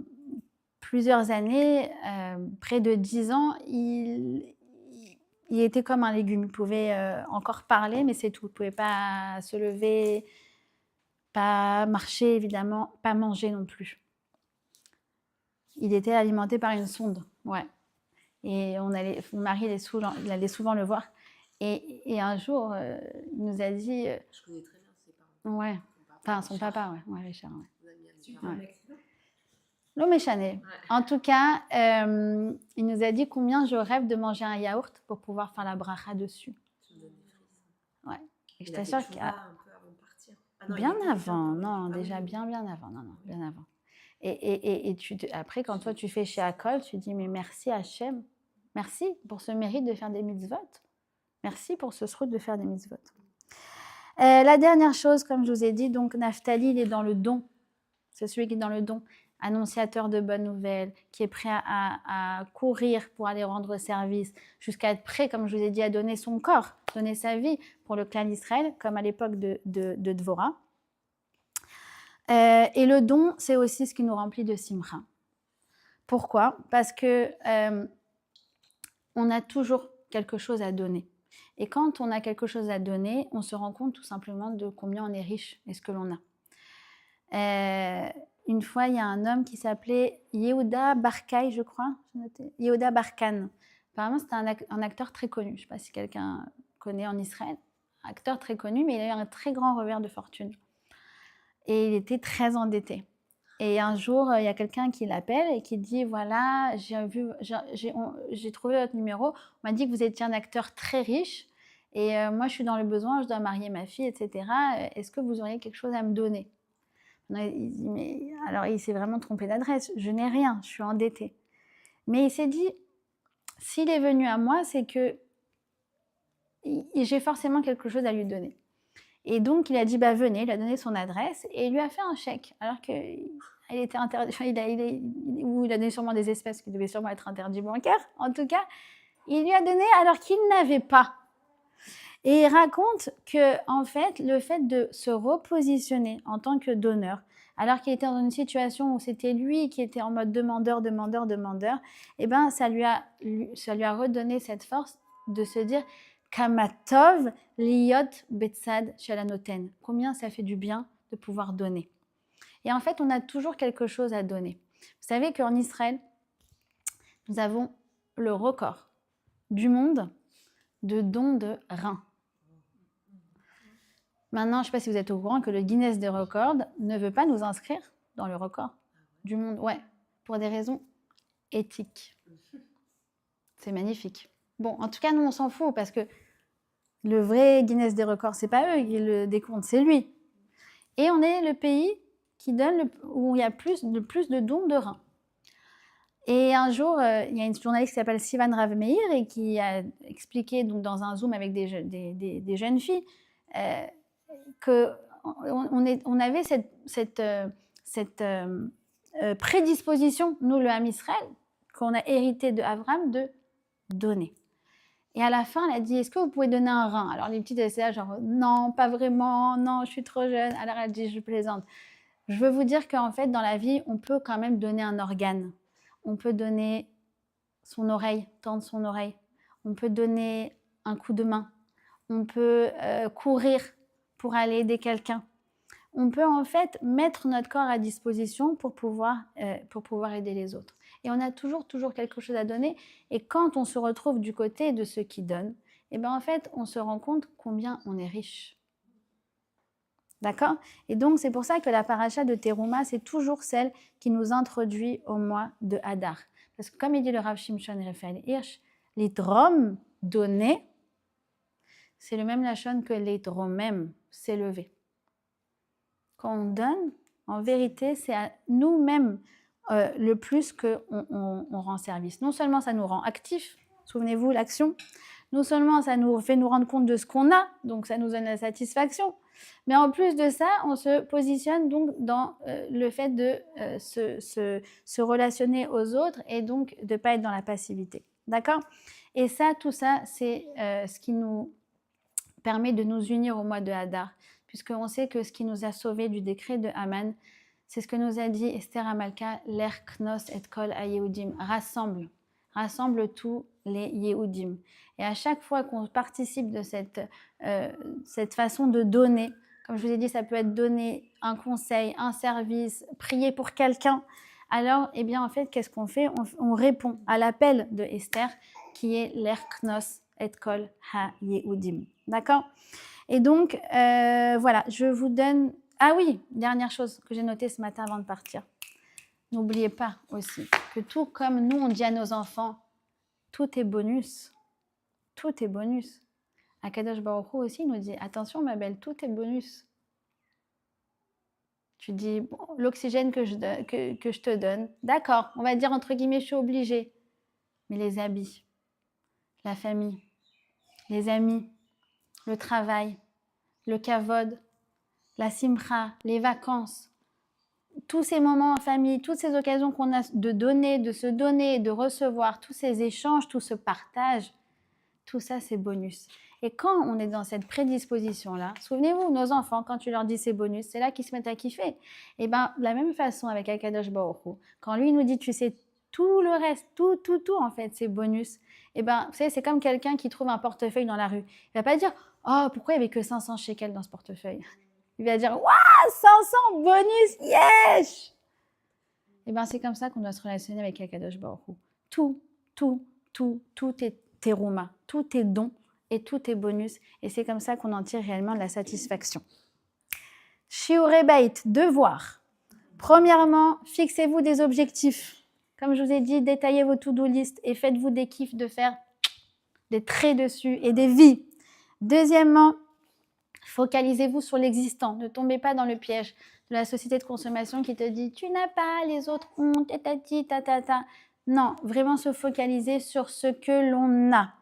plusieurs années, près de 10 ans, Il était comme un légume. Il pouvait encore parler, mais c'est tout. Il ne pouvait pas se lever, pas marcher, évidemment, pas manger non plus. Il était alimenté par une sonde, ouais. Et mon mari il allait souvent le voir. Et un jour, il nous a dit... Je connais très bien ses parents. Ouais, enfin son papa, ouais, Richard. Ouais. Super mec. L'homme est chané. En tout cas, il nous a dit combien je rêve de manger un yaourt pour pouvoir faire la bracha dessus. Ça me donne des frissons. Ouais. Et je Il a t'assure fait tchouva un peu avant de partir. Ah non, bien il était avant, bien non, avant. déjà Ah oui. bien avant, non, bien avant. Et après, quand toi tu fais chez Akol, tu dis mais merci Hachem, merci pour ce mérite de faire des mitzvot, merci pour ce srout de faire des mitzvot. La dernière chose, comme je vous ai dit, donc Naphtali, il est dans le don, c'est celui qui est dans le don, annonciateur de bonnes nouvelles, qui est prêt à courir pour aller rendre service, jusqu'à être prêt, comme je vous ai dit, à donner son corps, donner sa vie pour le clan d'Israël, comme à l'époque de Dvorah. Et le don, c'est aussi ce qui nous remplit de simcha. Pourquoi ? Parce que on a toujours quelque chose à donner. Et quand on a quelque chose à donner, on se rend compte tout simplement de combien on est riche et ce que l'on a. Une fois, il y a un homme qui s'appelait Yehuda Barkai, je crois. Yehuda Barkan. Apparemment, c'était un acteur très connu. Je ne sais pas si quelqu'un connaît en Israël. Acteur très connu, mais il a eu un très grand revers de fortune. Et il était très endetté. Et un jour, il y a quelqu'un qui l'appelle et qui dit, voilà, j'ai trouvé votre numéro. On m'a dit que vous étiez un acteur très riche. Et moi, je suis dans le besoin, je dois marier ma fille, etc. Est-ce que vous auriez quelque chose à me donner ? Il dit, mais alors il s'est vraiment trompé d'adresse. Je n'ai rien, je suis endetté. Mais il s'est dit, s'il est venu à moi, c'est que j'ai forcément quelque chose à lui donner. Et donc il a dit, bah venez, il a donné son adresse et il lui a fait un chèque. Alors qu'il était interdit, enfin, il a donné sûrement des espèces qui devaient sûrement être interdites bancaires. En tout cas, il lui a donné alors qu'il n'avait pas. Et il raconte que, en fait, le fait de se repositionner en tant que donneur, alors qu'il était dans une situation où c'était lui qui était en mode demandeur, eh ben, ça lui a redonné cette force de se dire Kamatov liot betzad shalanoten. Combien ça fait du bien de pouvoir donner. Et en fait, on a toujours quelque chose à donner. Vous savez qu'en Israël, nous avons le record du monde de dons de reins. Maintenant, je ne sais pas si vous êtes au courant que le Guinness des records ne veut pas nous inscrire dans le record du monde. Ouais, pour des raisons éthiques. C'est magnifique. Bon, en tout cas, nous, on s'en fout parce que le vrai Guinness des records, c'est pas eux qui le décomptent, c'est lui. Et on est le pays qui donne où il y a plus de dons de reins. Et un jour, il y a une journaliste qui s'appelle Sivan Rav-Meir et qui a expliqué donc, dans un Zoom avec des jeunes filles qu'on avait cette prédisposition, nous le Ham Israël, qu'on a hérité de Abraham, de donner. Et à la fin, elle a dit, est-ce que vous pouvez donner un rein ? Alors les petites, elles étaient là genre, non, pas vraiment, non, je suis trop jeune. Alors elle dit, je plaisante. Je veux vous dire qu'en fait, dans la vie, on peut quand même donner un organe. On peut donner son oreille, tendre son oreille. On peut donner un coup de main. On peut courir pour aller aider quelqu'un. On peut en fait mettre notre corps à disposition pour pouvoir aider les autres. Et on a toujours quelque chose à donner. Et quand on se retrouve du côté de ceux qui donnent, eh ben en fait, on se rend compte combien on est riche. D'accord ? Et donc, c'est pour ça que la paracha de Teruma, c'est toujours celle qui nous introduit au mois de Hadar. Parce que comme il dit le Rav Shimshon Raphaël Hirsch, les drômes donnés, c'est le même lachon que les dromem, s'élever. Quand on donne, en vérité, c'est à nous-mêmes le plus qu'on rend service. Non seulement ça nous rend actifs, souvenez-vous, l'action, non seulement ça nous fait nous rendre compte de ce qu'on a, donc ça nous donne la satisfaction, mais en plus de ça, on se positionne donc dans le fait de se relationner aux autres et donc de ne pas être dans la passivité. D'accord ? Et ça, tout ça, c'est ce qui nous permet de nous unir au mois de Hadar, puisqu'on sait que ce qui nous a sauvés du décret de Haman, c'est ce que nous a dit Esther Amalka, l'er knos et kol hayehudim, rassemble rassemble tous les Yehudim. Et à chaque fois qu'on participe de cette façon de donner, comme je vous ai dit, ça peut être donner un conseil, un service, prier pour quelqu'un. Alors, eh bien, en fait, qu'est-ce qu'on fait? On répond à l'appel de Esther, qui est l'Erknos et Kol ha-Yehudim. D'accord? Et donc, voilà, je vous donne... Ah oui, dernière chose que j'ai notée ce matin avant de partir. N'oubliez pas aussi que tout comme nous, on dit à nos enfants, tout est bonus. Tout est bonus. Akadosh Baruch Hu aussi nous dit, attention ma belle, tout est bonus. Tu dis, bon, l'oxygène que je te donne, d'accord, on va dire entre guillemets, je suis obligée. Mais les habits, la famille, les amis, le travail, le kavod, la simcha, les vacances, tous ces moments en famille, toutes ces occasions qu'on a de donner, de se donner, de recevoir, tous ces échanges, tout ce partage, tout ça, c'est bonus. Et quand on est dans cette prédisposition-là, souvenez-vous, nos enfants, quand tu leur dis c'est bonus, c'est là qu'ils se mettent à kiffer. Et bien, de la même façon avec Akadosh Baruch Hu, quand lui nous dit, tu sais, tout le reste, tout, en fait, c'est bonus. Et bien, vous savez, c'est comme quelqu'un qui trouve un portefeuille dans la rue. Il ne va pas dire, oh, pourquoi il n'y avait que 500 shekels dans ce portefeuille? Il va dire, waouh, 500 bonus, yes! Et bien, c'est comme ça qu'on doit se relationner avec Akadosh Baruch Hu. Tout est terouma, tout est don et tout est bonus. Et c'est comme ça qu'on en tire réellement de la satisfaction. Shiurei Bait, devoir. Premièrement, fixez-vous des objectifs. Comme je vous ai dit, détaillez vos to-do list et faites-vous des kiffs de faire des traits dessus et des vies. Deuxièmement, focalisez-vous sur l'existant. Ne tombez pas dans le piège de la société de consommation qui te dit « tu n'as pas, les autres ont, tatati, tatata ». Non, vraiment se focaliser sur ce que l'on a.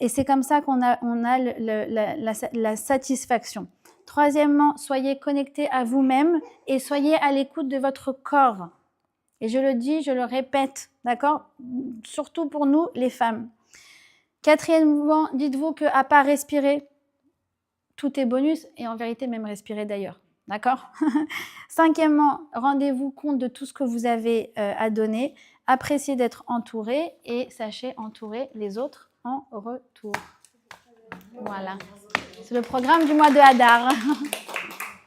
Et c'est comme ça qu'on a la satisfaction. Troisièmement, soyez connectés à vous-même et soyez à l'écoute de votre corps. Et je le dis, je le répète, d'accord? Surtout pour nous, les femmes. Quatrièmement, dites-vous qu'à part respirer, tout est bonus et en vérité, même respirer d'ailleurs. D'accord? Cinquièmement, rendez-vous compte de tout ce que vous avez à donner. Appréciez d'être entouré et sachez entourer les autres en retour. Voilà. C'est le programme du mois de Hadar.